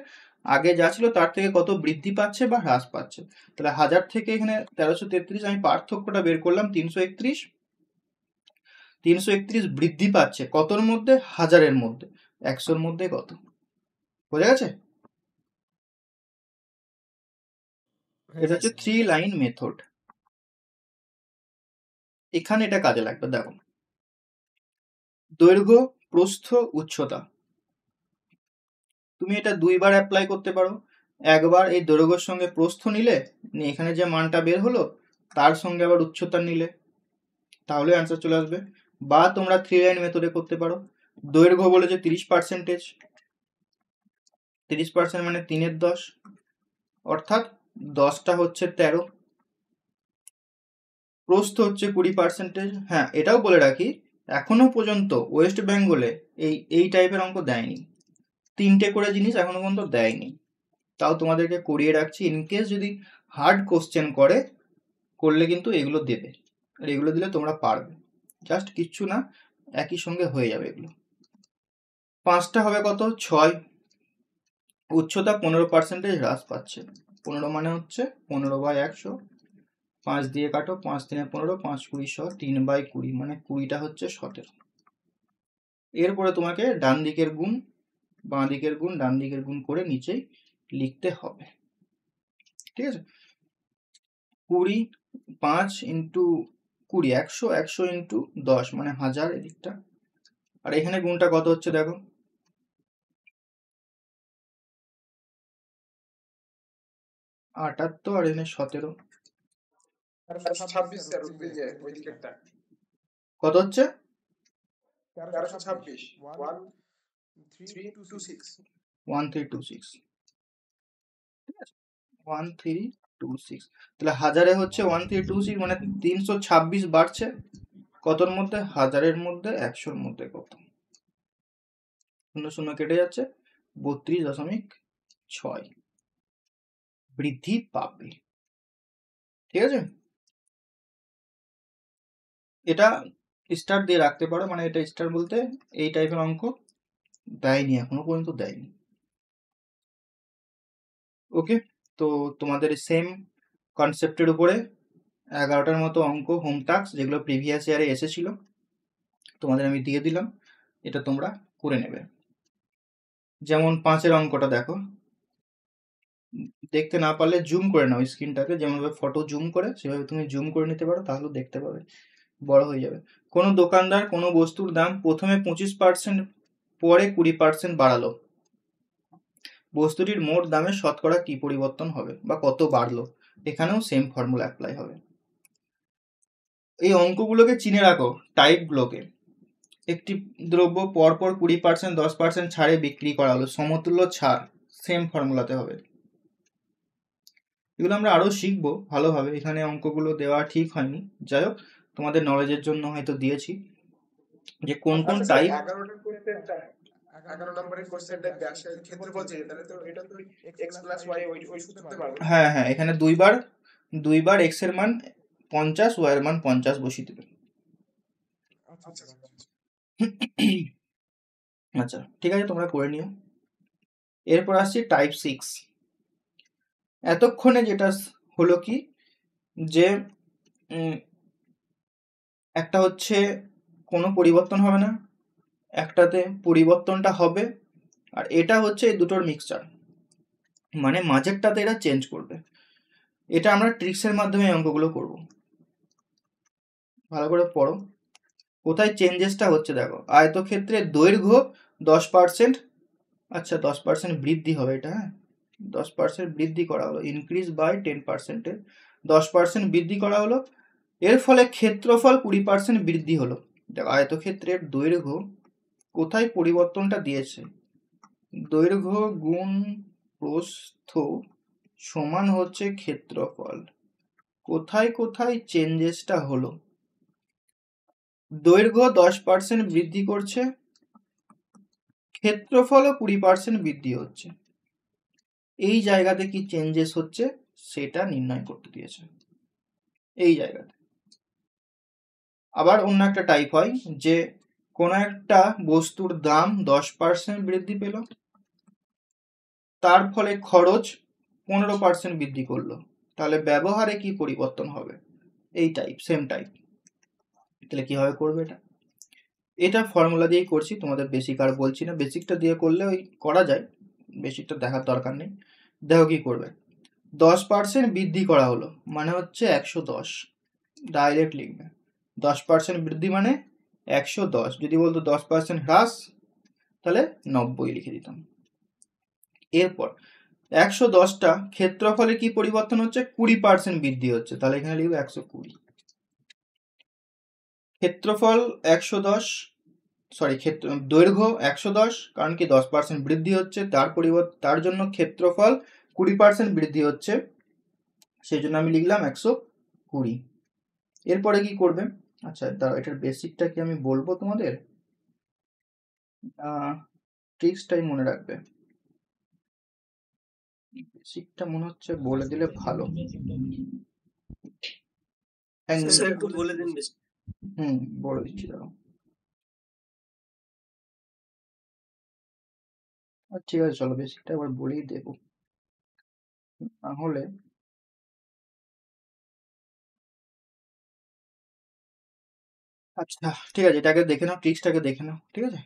আগে যা ছিল তার থেকে কত বৃদ্ধি পাচ্ছে বা হ্রাস পাচ্ছে। তাহলে 1000 থেকে এখানে 1333, আমি পার্থক্যটা বের করলাম, 331। 331 বৃদ্ধি পাচ্ছে কতর মধ্যে? 1000-এর মধ্যে। 100-র মধ্যে কত? বোঝা গেছে? এটা হচ্ছে 3 লাইন মেথড। এখানে এটা কাজে লাগবে। দেখো, দৈর্ঘ্য, প্রস্থ, উচ্চতা, তুমি এটা দুইবার অ্যাপ্লাই করতে পারো। একবার এই দৈর্ঘ্যের সঙ্গে প্রস্থ নিলে, এখানে যে মানটা বের হলো তার সঙ্গে আবার উচ্চতা নিলে, তাহলে অ্যান্সার চলে আসবে। বা তোমরা 3 লাইন মেথডে করতে পারো। দৈর্ঘ্য বলেছে 30%, 30% মানে 3/10, অর্থাৎ 10টা হচ্ছে 13। প্রস্থ হচ্ছে 20%। হ্যাঁ, এটাও বলে রাখি, এখনো পর্যন্ত ওয়েস্ট বেঙ্গলে এই টাইপের অঙ্ক দেয়নি, 3টে করে জিনিস এখনো পর্যন্ত দেয়নি। তাও তোমাদেরকে করিয়ে রাখছি, ইনকেস যদি হার্ড কোশ্চেন করলে কিন্তু এগুলো দেবে, আর এগুলো দিলে তোমরা পারবে। জাস্ট কিচ্ছু না, একই সঙ্গে হয়ে যাবে এগুলো। 5টা হবে কত? 6। উচ্চতা 15% হ্রাস পাচ্ছে। 15 মানে হচ্ছে 15/100, 5 দিয়ে কাটো, 5 3 15, 5 20 সহ 3/20 মানে 20টা হচ্ছে 17। এরপরে তোমাকে ডান দিকের গুণ বাঁ দিকের গুণ ডান দিকের গুণ করে নিচেই লিখতে হবে, ঠিক আছে। 20 5 ইন্টু 20 100, 100 ইন্টু 10 মানে 1000 এদিকটা। আর এখানে গুণটা কত হচ্ছে দেখো, 78 আর এখানে 17 1326 স্যার ওই যে ওই দিকেরটা কত হচ্ছে 1326 1326 1326, ঠিক আছে 1326। তাহলে হাজারে হচ্ছে 1326 মানে 326 বাড়ছে কতর মধ্যে, হাজারের মধ্যে, 100-র মধ্যে কত, 0 0 কেটে যাচ্ছে, 32.6 বৃদ্ধি পাবে, ঠিক আছে। এটা স্টার দিয়ে রাখতে পারো, মানে এটা স্টার বলতে এই টাইপের অঙ্ক দেয়নি, এখনো পর্যন্ত দেয়নি। ওকে, তো তোমাদের সেম কনসেপ্টের উপরে 11টার মতো অঙ্ক হোম টাস্ক যেগুলো প্রিভিয়াস ইয়ারে এসেছিল তোমাদের আমি দিয়ে দিলাম, এটা তোমরা করে নেবে। যেমন 5-এর অঙ্কটা দেখো, দেখতে না পারলে জুম করে নাও স্ক্রিনটাকে, যেমনভাবে ফটো জুম করে সেভাবে তুমি জুম করে নিতে পারো, তাহলে দেখতে পাবে, বড় হয়ে যাবে। কোনো দোকানদার কোনো বস্তুর দাম প্রথমে 25% পরে 20% বাড়ালো, বস্তুটির মোট দামে শতকরা কি পরিবর্তন হবে বা কত বাড়লো, এখানেও সেম ফর্মুলা অ্যাপ্লাই হবে। এই অঙ্কগুলোকে চিনে রাখো, টাইপগুলোকে। একটি দ্রব্য পরপর 20% 10% ছাড়ে বিক্রি করা হলো, সমতুল্য ছাড়, সেম ফর্মুলাতে হবে। এগুলো আমরা আরো শিখবো ভালোভাবে, এখানে অঙ্কগুলো দেওয়া ঠিক হয়নি, যাই হোক তোমাদের নলেজের জন্য হয়তো দিয়েছি যে কোন কোন টাইপ। 11টার কোশ্চেনটা 11 নম্বরের কোশ্চেনটা ব্যাসের ক্ষেত্রফল চেয়ে, তাহলে তো এটা তো x + y ওই সূত্রতে পারবো। হ্যাঁ হ্যাঁ, এখানে দুইবার x এর মান 50, y এর মান 50 বসিয়ে দেবে। আচ্ছা আচ্ছা ঠিক আছে, তোমরা করে নিও। এরপর আসছি টাইপ 6। এতক্ষণে যেটা হলো কি, যে একটা হচ্ছে কোনো পরিবর্তন হবে না, একটাতে পরিবর্তনটা হবে, আর এটা হচ্ছে এই দুটোর মিক্সচার, মানে মাঝেরটাতে এটা চেঞ্জ করবে। এটা আমরা ট্রিক্সের মাধ্যমে এই অঙ্কগুলো করব, ভালো করে পড়ো। কোথায় চেঞ্জেসটা হচ্ছে দেখো, আয়তক্ষেত্রে দৈর্ঘ্য 10%, আচ্ছা 10% বৃদ্ধি হবে এটা, হ্যাঁ 10% বৃদ্ধি করা হলো, ইনক্রিজ বাই 10%, 10% বৃদ্ধি করা হলো, এর ফলে ক্ষেত্রফল 20% বৃদ্ধি হলো। দেখো আয়তক্ষেত্রের দৈর্ঘ্য কোথায় পরিবর্তনটা দিয়েছে, দৈর্ঘ্য গুণ প্রস্থ সমান হচ্ছে ক্ষেত্রফল, কোথায় কোথায় চেঞ্জেসটা হলো, দৈর্ঘ্য 10% বৃদ্ধি করছে, ক্ষেত্রফলও 20% বৃদ্ধি হচ্ছে, এই জায়গাতে কি চেঞ্জেস হচ্ছে সেটা নির্ণয় করতে দিয়েছে, এই জায়গাতে। আবার অন্য একটা টাইপ হয় যে কোনো একটা বস্তুর দাম 10% বৃদ্ধি পেল, তার ফলে খরচ 15% বৃদ্ধি করলো, তাহলে ব্যবহারে কি পরিবর্তন হবে, এই টাইপ, সেম টাইপ। তাহলে কিভাবে করবে এটা, এটা ফর্মুলা দিয়েই করছি, তোমাদের বেসিক আর বলছি না, বেসিকটা দিয়ে করলে ওই করা যায়, বেসিকটা দেখার দরকার নেই। দেখো কি করবে, 10% বৃদ্ধি করা হলো মানে হচ্ছে 110, ডাইরেক্ট লিখবে, 10% বৃদ্ধি মানে 110, যদি বলতো 10% হ্রাস তাহলে 90 লিখে দিতাম। এরপর 110টা ক্ষেত্রফলে কি পরিবর্তন হচ্ছে, 20% বৃদ্ধি হচ্ছে, তাহলে এখানে লিখবো 120। ক্ষেত্রফল 110, সরি দৈর্ঘ্য 110, কারণ কি 10% বৃদ্ধি হচ্ছে, তার জন্য ক্ষেত্রফল 20% বৃদ্ধি হচ্ছে, সেই জন্য আমি লিখলাম 120। এরপরে কি করবে, আচ্ছা দাঁড়াও এটার বেসিকটা কি আমি বলবো তোমাদের, ট্রিক্সটাই মনে রাখবে, বেসিকটা মনে হচ্ছে বলে দিলে ভালো। স্যার একটু বলে দিন বেশি। বলে দিচ্ছি দাঁড়াও। ঠিক আছে, চলো বেসিকটা একবার বলেই দেবো, তাহলে আচ্ছা ঠিক আছে, এটাকে দেখে নাও, ট্রিক্সটাকে দেখে নাও। ঠিক আছে,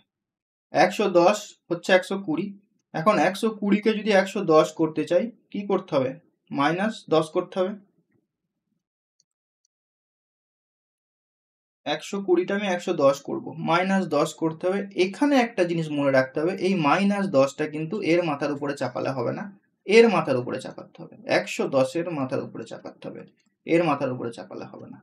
110 হচ্ছে 120। এখন 120কে যদি 110 করতে চাই, কি করতে হবে? -10 করতে হবে। 120টা আমি 110 করব, -10 করতে হবে। এখানে একটা জিনিস মনে রাখতে হবে, এই -10টা কিন্তু এর মাথার উপরে চাপালে হবে না, এর মাথার উপরে চাপাতে হবে। 110-এর মাথার উপরে চাপাতে হবে, এর মাথার উপরে চাপালে হবে না।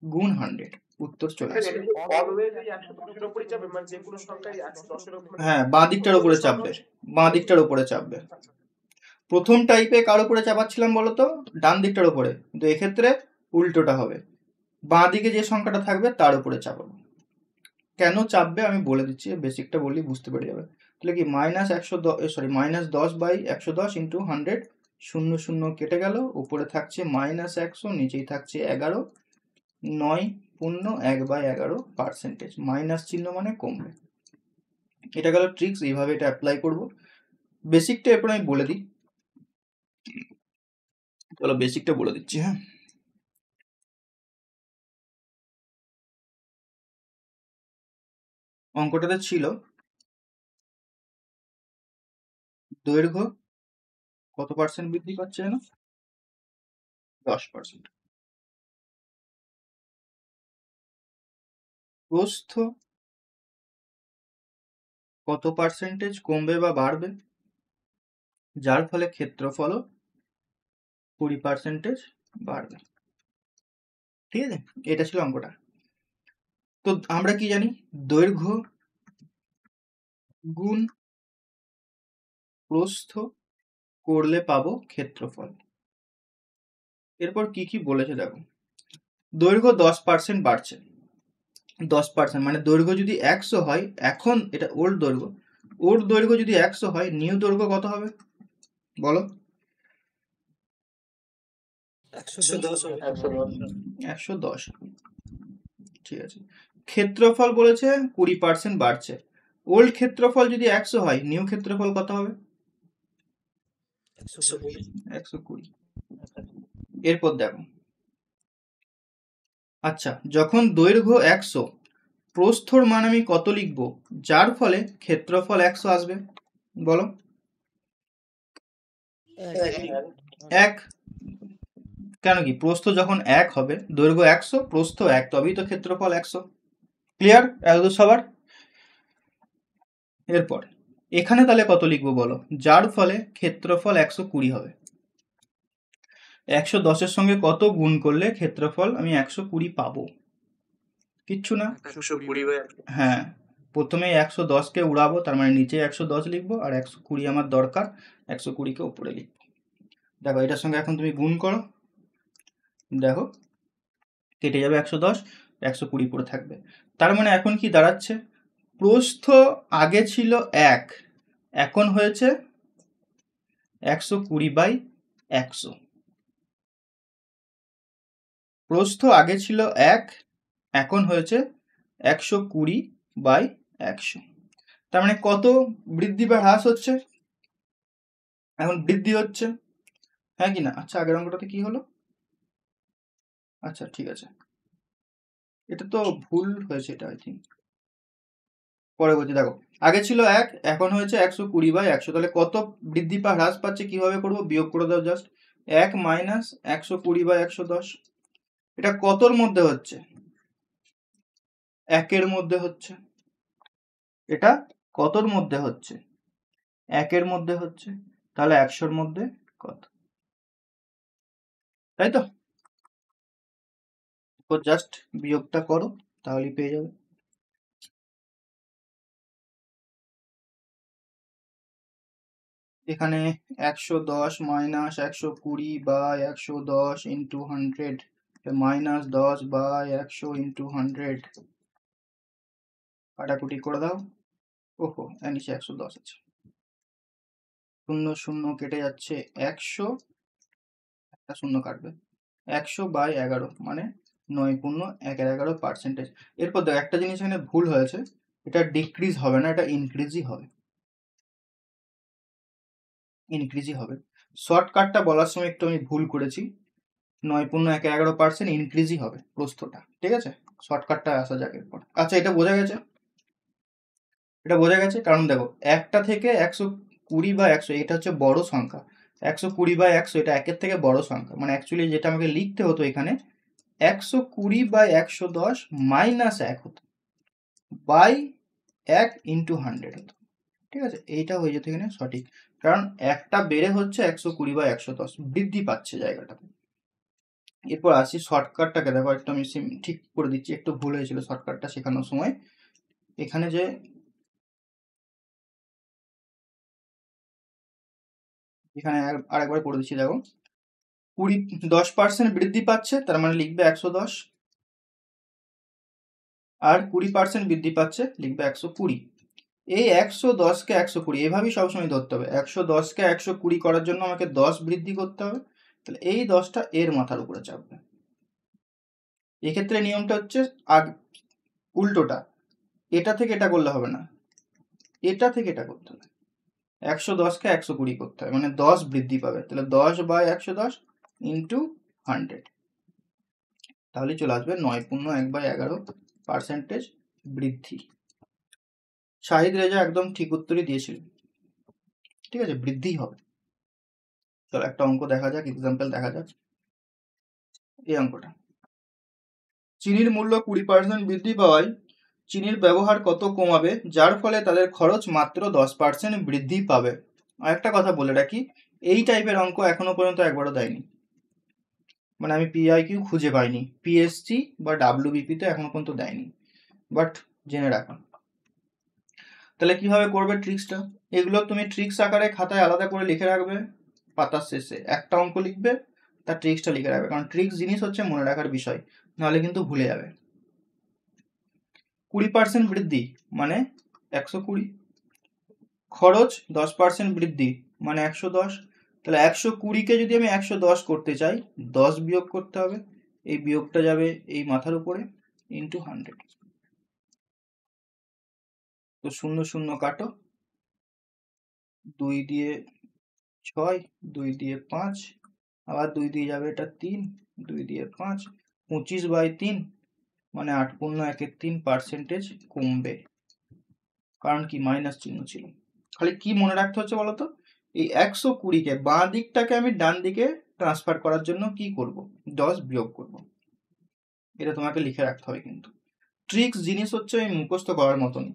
গুণ 100, উত্তর চলে এটা আসবে। কি অলওয়েজ 110-এর উপরই যাবে, মানে যে কোনো সংখ্যাই 110-এর উপর, মানে হ্যাঁ, বাঁ দিকটার উপরে চাপবে, বাঁ দিকটার উপরে চাপবে। আচ্ছা। প্রথম টাইপে কার উপরে চাপাচ্ছিলাম বলতো? ডান দিকটার উপরে, কিন্তু এক্ষেত্রে উল্টোটা হবে, বাঁ দিকে যে সংখ্যাটা থাকবে তার উপরে চাপাবো। কেন চাপবে আমি বলে দিচ্ছি, বেসিকটা বললেই বুঝতে পেরে যাবে। তাহলে কি -110 ইন্টু 100, 0 0 কেটে গেল, উপরে থাকছে -100, নিচেই থাকছে 11, 9.1/11%, মাইনাস চিহ্ন মানে কমবে। এটা গেল ট্রিক্স, এইভাবে এটা অ্যাপ্লাই করব। বেসিকটা এরপর আমি বলে দিই, চলো বেসিকটা বলে দিচ্ছি। হ্যাঁ, অঙ্কটাতে ছিল দৈর্ঘ্য কত পার্সেন্ট বৃদ্ধি পাচ্ছে যেন? 10%। প্রস্থ কত পার্সেন্টেজ কমবে বা বাড়বে, যার ফলে ক্ষেত্রফলও 20% বাড়বে। ঠিক আছে, এটা ছিল অঙ্কটা। তো আমরা কি জানি? দৈর্ঘ্য গুণ প্রস্থ করলে পাবো ক্ষেত্রফল। এরপর কি কি বলেছে দেখো, দৈর্ঘ্য 10% বাড়ছে, 10% মানে দৈর্ঘ্য যদি 100 হয়, এখন এটা ওল্ড দৈর্ঘ্য, ওল্ড দৈর্ঘ্য যদি 100 হয়, নিউ দৈর্ঘ্য কত হবে বলো? 110 হবে। 110। ঠিক আছে, ক্ষেত্রফল বলেছে 20% বাড়ছে, ওল্ড ক্ষেত্রফল যদি 100 হয়, নিউ ক্ষেত্রফল কত হবে? 120। এরপর দেখো, আচ্ছা যখন দৈর্ঘ্য 100, প্রস্থর মান আমি কত লিখবো যার ফলে ক্ষেত্রফল 100 আসবে বলো? 1। কেন কি? প্রস্থ যখন 1 হবে, দৈর্ঘ্য 100, প্রস্থ 1, তবেই তো ক্ষেত্রফল 100। ক্লিয়ার এতদূর সবার? এরপর এখানে তাহলে কত লিখবো বলো, যার ফলে ক্ষেত্রফল 120 হবে? 110-এর সঙ্গে কত গুণ করলে ক্ষেত্রফল আমি 120 পাবো? কিচ্ছু না। 120/100। হ্যাঁ, প্রথমে 110কে উড়াবো, তার মানে নিচে 110 লিখবো, আর 120 আমার দরকার, 120কে উপরে লিখবো। দেখো এটার সঙ্গে এখন তুমি গুণ করো, দেখো কেটে যাবে 110, 120 পড়ে থাকবে। তার মানে এখন কি দাঁড়াচ্ছে? প্রস্থ আগে ছিল 1, এখন হয়েছে 120/100। প্রস্থ আগে ছিল 1, এখন হয়েছে 120/100। তার মানে কত বৃদ্ধি বা হ্রাস হচ্ছে? এখন বৃদ্ধি হচ্ছে, হ্যাঁ কি না? আচ্ছা আগের অঙ্কটাতে কি হলো? আচ্ছা ঠিক আছে, এটা তো ভুল হয়েছে, এটা আই থিঙ্ক পরে বলছি। দেখো আগে ছিল 1, এখন হয়েছে 120/100, তাহলে কত বৃদ্ধি বা হ্রাস পাচ্ছে? কিভাবে করবো? বিয়োগ করে দাও জাস্ট, 1 - 120/110। এটা কতর মধ্যে হচ্ছে? 1-এর মধ্যে হচ্ছে। এটা কতর মধ্যে হচ্ছে? 1-এর মধ্যে হচ্ছে, তাহলে 100-র মধ্যে কত? তাই তো, জাস্ট বিয়োগটা করো, তাহলেই পেয়ে যাবে। এখানে 110 - 120/110 ইন্টু 100, -10/100 ইন্টু 100, কাটাকুটি করে দাও। ওহো, এর নিচে 110 আছে, 0 0 কেটে যাচ্ছে, 100, একটা শূন্য কাটবে, 100/11 মানে 9.11%। এরপর দেখো একটা জিনিস এখানে ভুল হয়েছে, এটা ডিক্রিজ হবে না, এটা ইনক্রিজই হবে। ইনক্রিজই হবে। শর্টকাটটা বলার সময় একটু আমি ভুল করেছি, 9.111% ইনক্রিজই হবে প্রস্থটা, ঠিক আছে? শর্টকাটটা আসা যাক এরপর। আচ্ছা, এটা বোঝা গেছে? এটা বোঝা গেছে, কারণ দেখো একটা থেকে 120/100 এটা হচ্ছে বড় সংখ্যা, 120/100 এটা একের থেকে বড় সংখ্যা, মানে অ্যাকচুয়ালি যেটা আমাকে লিখতে হতো এখানে 120/110 মাইনাস 1 হতো, বাই 1 ইন্টু 100 হতো, ঠিক আছে? এইটা হয়ে যেত এখানে সঠিক, কারণ একটা বেড়ে হচ্ছে 120/110, বৃদ্ধি পাচ্ছে জায়গাটাতে। এরপর আসি শর্টকাটটাকে, দেখো একটু আমি ঠিক করে দিচ্ছি, একটু ভুল হয়েছিল শর্টকাটটা শেখানোর সময়। এখানে যে এখানে আরেকবার করে দিচ্ছি, দেখো 10% বৃদ্ধি পাচ্ছে, তার মানে লিখবে 110, আর 20% বৃদ্ধি পাচ্ছে লিখবে 120। এই 110কে 120 এভাবেই সবসময় ধরতে হবে, 110কে 120 করার জন্য আমাকে 10 বৃদ্ধি করতে হবে, তাহলে এই 10টা এর মাথার উপরে চাপবে। এক্ষেত্রে নিয়মটা হচ্ছে উল্টোটা, এটা থেকে এটা করলে হবে না, এটা থেকে এটা করতে হবে, 110কে 120 করতে হবে, মানে 10 বৃদ্ধি পাবে, তাহলে 10/110 ইন্টু 100, তাহলে চলে আসবে 9.1/11% বৃদ্ধি। শাহিদ রেজা একদম ঠিক উত্তরই দিয়েছিল, ঠিক আছে, বৃদ্ধি হবে। চলো একটা অঙ্ক দেখা যাক, এক্সাম্পল দেখা যাক। এই অঙ্কটা, চিনির মূল্য 20% বৃদ্ধি পাওয়ায় চিনির ব্যবহার কত কমাবে, যার ফলে তাদের খরচ মাত্র 10% বৃদ্ধি পাবে। আর একটা কথা বলে রাখি, এই টাইপের অঙ্ক এখনো পর্যন্ত একবারও দেয়নি, মানে আমি পিআইকিউ খুঁজে পাইনি, পিএসসি বা ডাব্লিউবিপিতে এখনো পর্যন্ত দেয়নি, বাট জেনে রাখুন। তাহলে কিভাবে করবে ট্রিক্সটা, এগুলো তুমি ট্রিক্স আকারে খাতায় আলাদা করে লিখে রাখবে, পাতার শেষে একটা অঙ্ক লিখবে, তার ট্রিক্সটা লিখে রাখবে, কারণ ট্রিক্স জিনিস হচ্ছে মনে রাখার বিষয়, নাহলে কিন্তু ভুলে যাবে। 20% বৃদ্ধি মানে 120, খরচ 10% বৃদ্ধি মানে 110, তাহলে 120কে যদি আমি 110 করতে চাই, 10 বিয়োগ করতে হবে, এই বিয়োগটা যাবে এই মাথার উপরে ইন্টু 100, তো 0 0 কাটো, 2 দিয়ে 6, 2 দিয়ে 5, আবার 2 দিয়ে যাবে এটা 3, 2 দিয়ে 5, 25/3 মানে 8.13% কমবে, কারণ কি মাইনাস চিহ্ন ছিল। খালি কি মনে রাখতে হচ্ছে বলতো, এই 120কে বাঁ দিকটাকে আমি ডান দিকে ট্রান্সফার করার জন্য কি করব, 10 বিয়োগ করব, এটা তোমাকে লিখে রাখতে হবে। কিন্তু ট্রিক্স জিনিস হচ্ছে এই মুখস্থ করার মতনই,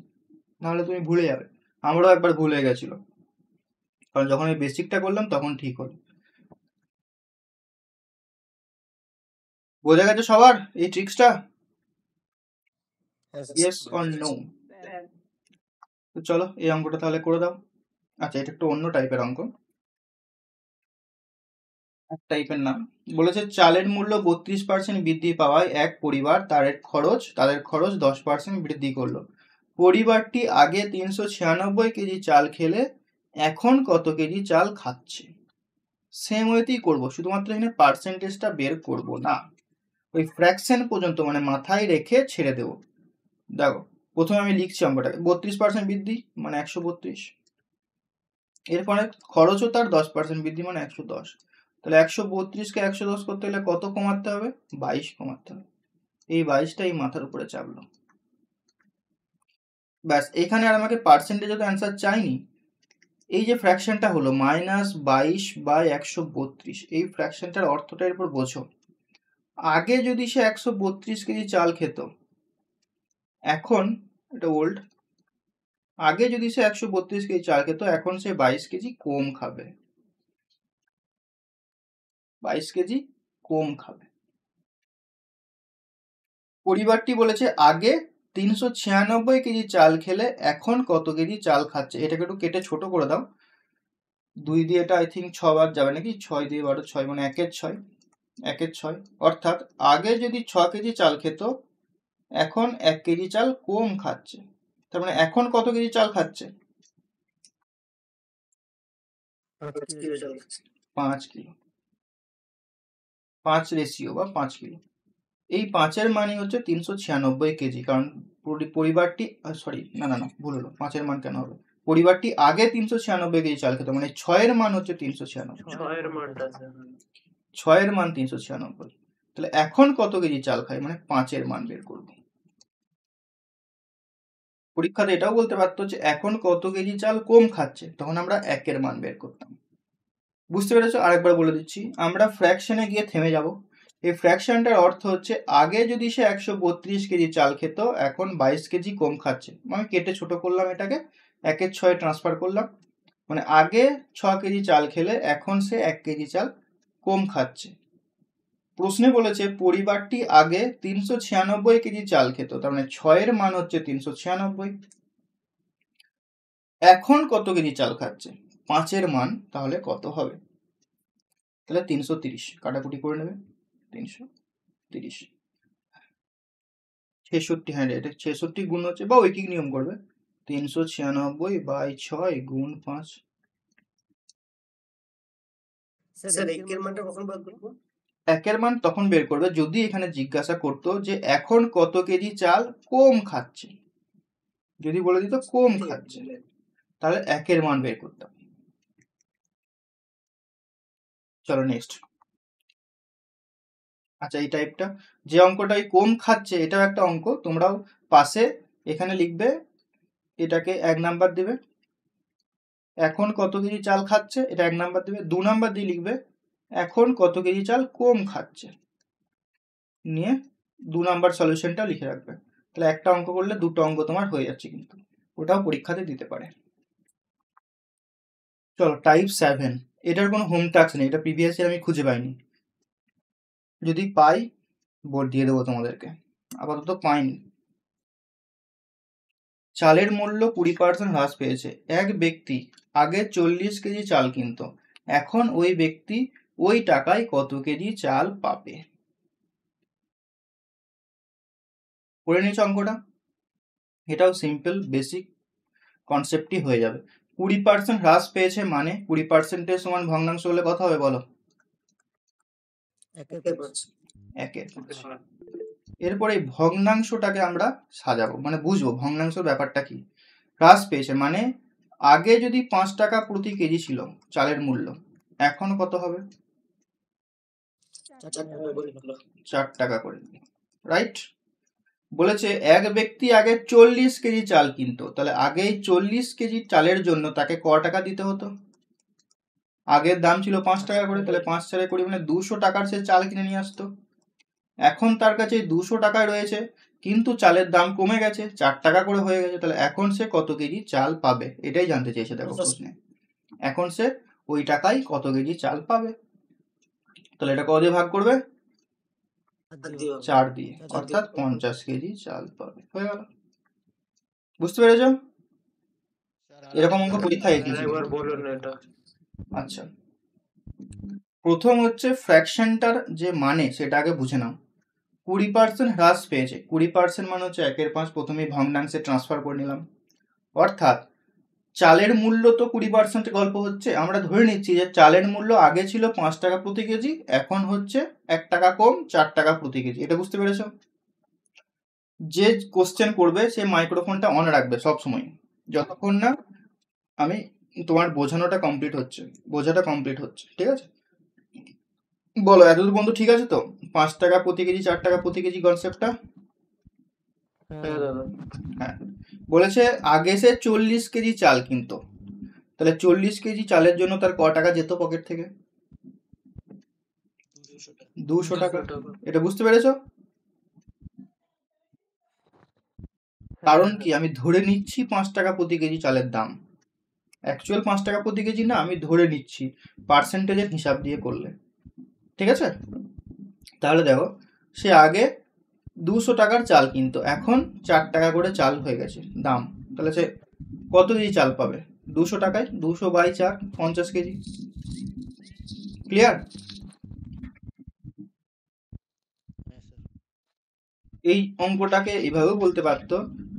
নাহলে তুমি ভুলে যাবে। আমরাও একবার ভুলে গেছিল, কারণ যখন আমি বেসিকটা করলাম তখন ঠিক হলো। বোঝা গেছে সবার এই ট্রিক্সটা? Yes or no? তো চলো এই অঙ্কটা তাহলে করে দাও। আচ্ছা, এটা একটু অন্য টাইপের অঙ্ক, এক টাইপের না। বলেছে চালের মূল্য 32% বৃদ্ধি পাওয়ায় এক পরিবার তাদের খরচ 10% বৃদ্ধি করলো। পরিবারটি আগে 396 কেজি চাল খেলে এখন কত কেজি চাল খাচ্ছে। সেম ওয়েতেই করবো, শুধুমাত্র এখানে পার্সেন্টেজটা বের করব না, ওই ফ্র্যাকশন পর্যন্ত মানে মাথায় রেখে ছেড়ে দেবো। দেখো প্রথমে আমি লিখছি অঙ্কটাকে, 32% বৃদ্ধি মানে 132, এরপরে খরচও তার 10% বৃদ্ধি মানে 110, তাহলে 132কে 110 করতে গেলে কত কমাতে হবে, 22 কমাতে হবে, এই 22টা এই মাথার উপরে চাপলো। ব্যাস, এখানে আর আমাকে পার্সেন্টেজে তো অ্যান্সার চাইনি, এই যে ফ্র্যাকশনটা হলো -22/132, এই ফ্র্যাকশনটার অর্থটা এরপর বোঝো। আগে যদি সে 132 কেজি চাল খেত, এখন এটা ওল্ড, আগে যদি সে 132 কেজি চাল খেত, এখন সে 22 কেজি কম খাবে, 22 কেজি কম খাবে। পরিবারটি বলেছে আগে 396 কেজি চাল খেলে এখন কত কেজি চাল খাচ্ছে, এটাকে একটু কেটে ছোট করে দাও, 2 দিয়ে এটা আই থিঙ্ক 6 বার যাবে নাকি, 6 দিয়ে 12, 6 মানে 1 এর 6, 1 এর 6, অর্থাৎ আগে যদি 6 কেজি চাল খেত, এখন 1 কেজি চাল কম খাচ্ছে, তার মানে এখন কত কেজি চাল খাচ্ছে, 5 কিলো, 5 রেশিও বা 5 কিলো। এই 5-এর মানই হচ্ছে 396 কেজি, কারণ পরিবারটি, সরি না না না ভুল হলো, 5-এর মান কেন হবে, পরিবারটি আগে 396 কেজি চাল খেত, মানে 6 এর মান হচ্ছে 396, 6 এর মান 396, তাহলে এখন কত কেজি চাল খায়, মানে 5 এর মান বের করব। পরীক্ষাতে এটাও বলতে পারতো যে এখন কত কেজি চাল কম খাচ্ছে, তখন আমরা 1 এর মান বের করতাম। বুঝতে পেরেছো? আরেকবার বলে দিচ্ছি, আমরা ফ্র্যাকশনে গিয়ে থেমে যাব। এই ফ্র্যাকশনটার অর্থ হচ্ছে আগে যদি সে 132 কেজি চাল খেত, এখন 22 কেজি কম খাচ্ছে। আমি কেটে ছোট করলাম, এটাকে 1-এর 6 ট্রান্সফার করলাম, মানে আগে 6 কেজি চাল খেলে এখন সে 1 কেজি চাল কম খাচ্ছে। প্রশ্নে বলেছে পরিবারটি আগে 396 কেজি চাল খেত, তার মানে 6 এর মান হচ্ছে 396, এখন কত কেজি চাল খাচ্ছে, 5 এর মান তাহলে কত হবে, তাহলে 330, কাটাকুটি করে নেবে, 330, 66, হ্যাঁ এটা 66 গুণ হচ্ছে, বা ঐকিক নিয়ম করবে, 396/6 গুণ 5। স্যার একের মানটা কখন বার করব? 1 এর মান তখন বের করবে যদি এখানে জিজ্ঞাসা করতো যে এখন কত কেজি চাল কম খাচ্ছে, যদি বলে দিত কম খাচ্ছে, তাহলে 1 এর মান বের করতাম। চলো নেক্সট। আচ্ছা, এই টাইপটা যে অঙ্কটা কম খাচ্ছে, এটাও একটা অঙ্ক, তোমরাও পাশে এখানে লিখবে, এটাকে 1 নাম্বার দিবে। এখন কত কেজি চাল খাচ্ছে, এটা 1 নাম্বার দিবে। 2 নাম্বার দিয়ে লিখবে এখন কত কেজি চাল কম খাচ্ছে, নিয়ে 2 নাম্বার সলিউশনটা লিখে রাখবে। তাহলে একটা অঙ্ক করলে দুটো অঙ্ক তোমার হয়ে যাচ্ছে, কিন্তু ওটাও পরীক্ষাতে দিতে পারে। চলো টাইপ 7, এটার কোনো হোম টাস্ক নেই, এটা প্রিভিয়াস ইয়ার আমি খুঁজে পাইনি, যদি পাই বোর্ড দিয়ে দেবো তোমাদেরকে, আপাতত পাইনি। চালের মূল্য 20% হ্রাস পেয়েছে, এক ব্যক্তি আগে 40 কেজি চাল কিনত, এখন ওই ব্যক্তি ওই টাকায় কত কেজি চাল পাবে। করে নিয়েছ অঙ্কটা, এটাও সিম্পল বেসিক কনসেপ্টই হয়ে যাবে। 20% হ্রাস পেয়েছে মানে 20% সমান ভগ্নাংশ হলে কত হবে বলো? 1/5। এরপরে এই ভগ্নাংশটাকে আমরা সাজাবো, মানে বুঝবো ভগ্নাংশের ব্যাপারটা কি। হ্রাস পেয়েছে মানে আগে যদি 5 টাকা প্রতি কেজি ছিল চালের মূল্য, এখন কত হবে? 4 টাকা করে, রাইট? বলেছে এক ব্যক্তি আগে 40 কেজি চাল কিনতো, তাহলে আগে 40 কেজি চালের জন্য তাকে ক টাকা দিতে হতো? আগের দাম ছিল 5 টাকা করে, তাহলে 5 টাকা করে মানে 200 টাকার সে চাল কিনে নিয়ে আসতো। এখন তার কাছে 200 টাকায় রয়েছে, কিন্তু চালের দাম কমে গেছে, 4 টাকা করে হয়ে গেছে, তাহলে এখন সে কত কেজি চাল পাবে, এটাই জানতে চেয়েছে দেখো প্রশ্নে। এখন সে ওই টাকায় কত কেজি চাল পাবে, তাহলে এটা কত দিয়ে ভাগ করবে? 4 দিয়ে, অর্থাৎ 50 কেজি চাল পাবে, হয়ে গেল। বুঝতে পেরেছ? এরকম অঙ্ক পরীক্ষায় এসেছিল। আচ্ছা, প্রথম হচ্ছে ফ্র্যাকশনটার যে মানে সেটা আগে বুঝে নাও। 20% হ্রাস পেয়েছে, 20% মানে হচ্ছে 1/5, প্রথমেই ভগ্নাংশে ট্রান্সফার করে নিলাম, অর্থাৎ চালের মূল্য তো 20% গল্প হচ্ছে, আমরা ধরে নিচ্ছি যে চালের মূল্য আগে ছিল 5 টাকা প্রতি কেজি, এখন হচ্ছে 1 টাকা কম 4 টাকা প্রতি কেজি। এটা বুঝতে পেরেছ? যে কোশ্চেন করবে সে মাইক্রোফোনটা অন রাখবে সব সময়, যতক্ষণ না আমি তোমার বোঝাটা কমপ্লিট হচ্ছে, ঠিক আছে? বলো এতদূর বন্ধু ঠিক আছে তো? 5 টাকা প্রতি কেজি 4 টাকা প্রতি কেজি কনসেপ্টটা? হ্যাঁ, বলেছে আগে সে 40 কেজি চাল কিনতো, তাহলে 40 কেজি চালের জন্য তার ক টাকা যেত পকেট থেকে? 200 টাকা। এটা বুঝতে পেরেছো? কারণ কি, আমি ধরে নিচ্ছি 5 টাকা প্রতি কেজি চালের দাম, অ্যাকচুয়াল 5 টাকা প্রতি কেজি না, আমি ধরে নিচ্ছি পার্সেন্টেজের হিসাব দিয়ে করলে, ঠিক আছে? তাহলে দেখো সে আগে 200 টাকার চাল কিনতো, এখন 4 টাকা করে চাল হয়ে গেছে দাম, তাহলে সে কত কেজি চাল পাবে? 200 টাকায় 200/4, 50 কেজি। ক্লিয়ার? এই অঙ্কটাকে এভাবেও বলতে পারতো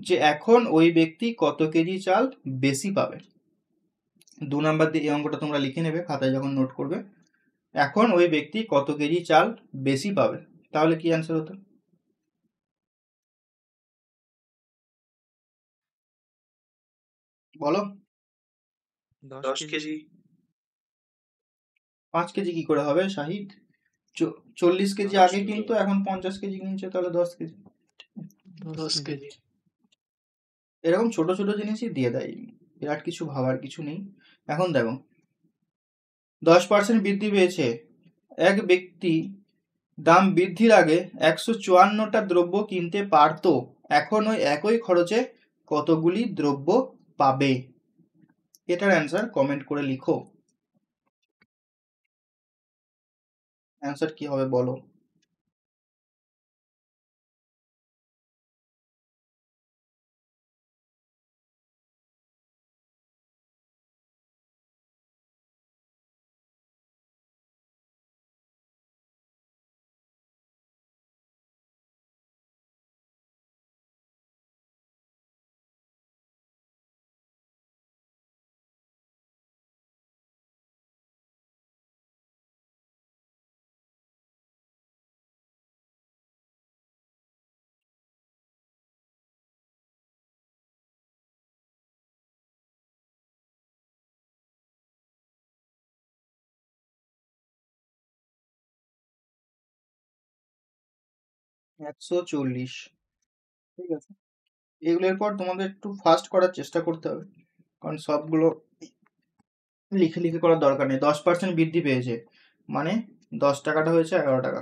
যে এখন ওই ব্যক্তি কত কেজি চাল বেশি পাবে। 2 নাম্বার দিয়ে এই অঙ্কটা তোমরা লিখে নেবে খাতায় যখন নোট করবে, এখন ওই ব্যক্তি কত কেজি চাল বেশি পাবে, তাহলে কি অ্যান্সার হতো বলো? 10 কেজি। 5 কেজি কি করে হবে শাহিদ? 40 কেজি আগে কিন্তু এখন 50 কেজি কিনছে, তাহলে 10 কেজি। 10 কেজি। এরকম ছোট ছোট জিনিসই দিয়ে দেয়, বিরাট কিছু ভাবার কিছু নেই। এখন দেখো 10% বৃদ্ধি পেয়েছে। এক ব্যক্তি দাম বৃদ্ধির আগে 154টা দ্রব্য কিনতে পারতো, এখন ওই একই খরচে কতগুলি দ্রব্য পাবে? এটার অ্যান্সার কমেন্ট করে লিখো। অ্যান্সার কি হবে বলো? একশো 140। ঠিক আছে, এগুলোর পর তোমাদের একটু ফাস্ট করার চেষ্টা করতে হবে, কারণ সবগুলো লিখে লিখে করার দরকার নেই। 10% বৃদ্ধি পেয়েছে মানে 10 টাকাটা হয়েছে 11 টাকা।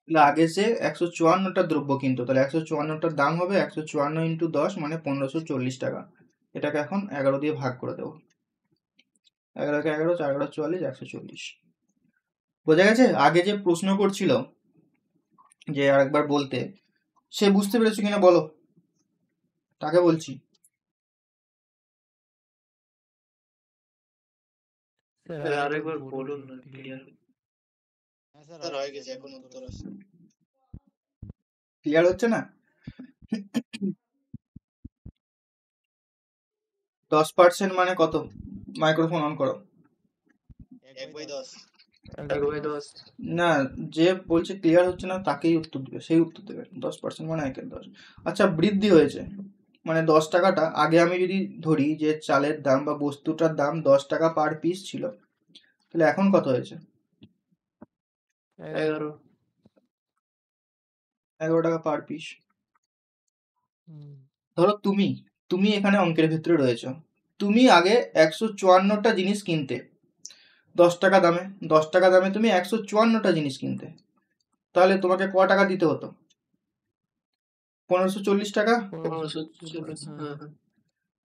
তাহলে আগে সে 154টা দ্রব্য কিনতো, তাহলে 154টার দাম হবে 154 ইন্টু 10 মানে 1540 টাকা। এটাকে এখন 11 দিয়ে ভাগ করে দেবো। 11 কে 11, 4 11 44, 140। বোঝা গেছে? আগে যে প্রশ্ন করছিল যে আরেকবার বলতে, সে বুঝতে পেরেছো কিনা বলো, তাকে বলছি। স্যার আরেকবার বলুন না, ক্লিয়ার। স্যার হয়ে গেছে, এখন উত্তর আসছে। ক্লিয়ার হচ্ছে না? 10% মানে কত? মাইক্রোফোন অন করো। 1/10। 1/10। না, যে বলছে ক্লিয়ার হচ্ছে না তাকেই উত্তর দেবে, সেই উত্তর দেবে। 10% মানে 1/10। আচ্ছা, বৃদ্ধি হয়েছে মানে 10 টাকাটা, আগে আমি যদি ধরি যে চালের দাম বা বস্তুটার দাম 10 টাকা পার পিস ছিল, তাহলে এখন কত হয়েছে? 11। 11 টাকা পার পিস। ধরো তুমি এখানে অঙ্কের ভিতরে রয়েছো, তুমি আগে 154টা জিনিস কিনতে 10 টাকা দামে, 10 টাকা দামে তুমি 154টা জিনিস কিনতে, তাহলে তোমাকে ক টাকা দিতে হতো? 1540 টাকা। 1540। হ্যাঁ।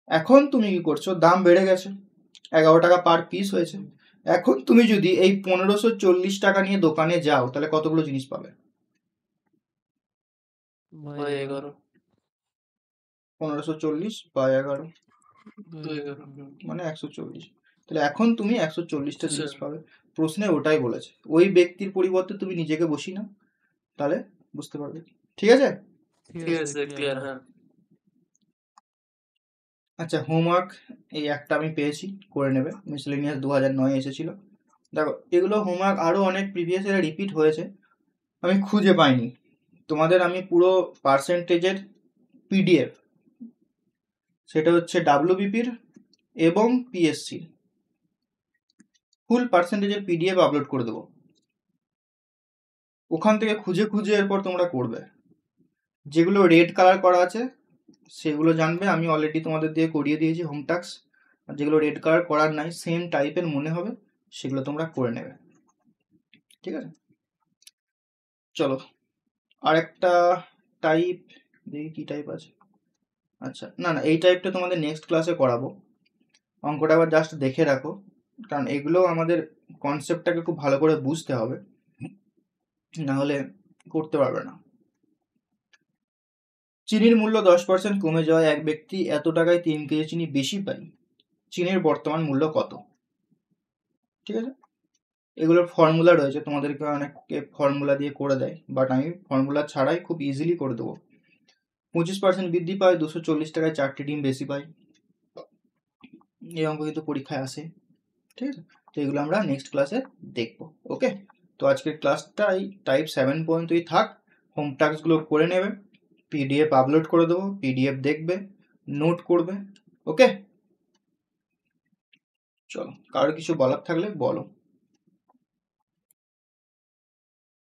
এখন তুমি কি করছো, দাম বেড়ে গেছে, 11 টাকা পার পিস হয়েছে। এখন তুমি যদি এই 1540 টাকা নিয়ে দোকানে যাও, তাহলে কতগুলো জিনিস পাবে? 11। 1540 বা 11 মানে 140। তাহলে এখন তুমি 140টা জিনিস পাবে। প্রশ্নে ওটাই বলেছে, ওই ব্যক্তির পরিবর্তে তুমি নিজেকে বসি না, তাহলে বুঝতে পারবে। ঠিক আছে? ঠিক আছে, ক্লিয়ার। হ্যাঁ। আচ্ছা, হোমওয়ার্ক এই একটা আমি পেয়েছি, করে নেবে। মিসেলেনিয়াস 2009 এসেছিল। দেখো, এগুলো হোমওয়ার্ক আরও অনেক প্রিভিয়াস ইয়ারে রিপিট হয়েছে, আমি খুঁজে পাইনি। তোমাদের আমি পুরো পার্সেন্টেজের পিডিএফ, সেটা হচ্ছে ডাব্লিউবিপির এবং পিএসসির ফুল পার্সেন্টেজের পিডিএফ আপলোড করে দেবো। ওখান থেকে খুঁজে খুঁজে এরপর তোমরা করবে। যেগুলো রেড কালার করা আছে সেগুলো জানবে, আমি অলরেডি তোমাদের দিয়ে করিয়ে দিয়েছি হোম টাস্ক। আর যেগুলো রেড কালার করার নাই, সেম টাইপের মনে হবে, সেগুলো তোমরা করে নেবে। ঠিক আছে, চলো আরেকটা টাইপ দেখি কি টাইপ আছে। আচ্ছা, না না, এই টাইপটা তোমাদের নেক্সট ক্লাসে করাবো। অঙ্কটা আবার জাস্ট দেখে রাখো, কারণ এগুলো আমাদের কনসেপ্টটাকে খুব ভালো করে বুঝতে হবে, না হলে করতে পারবে না। চিনির মূল্য 10% কমে যাওয়ায় এক ব্যক্তি এত টাকায় 3 কেজি চিনি বেশি পায়, চিনির বর্তমান মূল্য কত? ঠিক আছে, এগুলোর ফর্মুলা রয়েছে, তোমাদেরকে অনেকে ফর্মুলা দিয়ে করে দেয়, বাট আমি ফর্মুলা ছাড়াই খুব ইজিলি করে দেবো। 25% বৃদ্ধি পায় 240 টাকায় 4টি ডিম বেশি পায়। এই অঙ্ক কিন্তু পরীক্ষায় আসে। ঠিক আছে, তো এগুলো আমরা নেক্সট ক্লাসে দেখবো। ওকে, তো আজকের ক্লাসটা এই টাইপ 7 পর্যন্তই থাক। হোম টাস্কগুলো করে নেবে, পিডিএফ আপলোড করে দেবো, পিডিএফ দেখবে, নোট করবে। ওকে। চলো, কারোর কিছু বলার থাকলে বলো।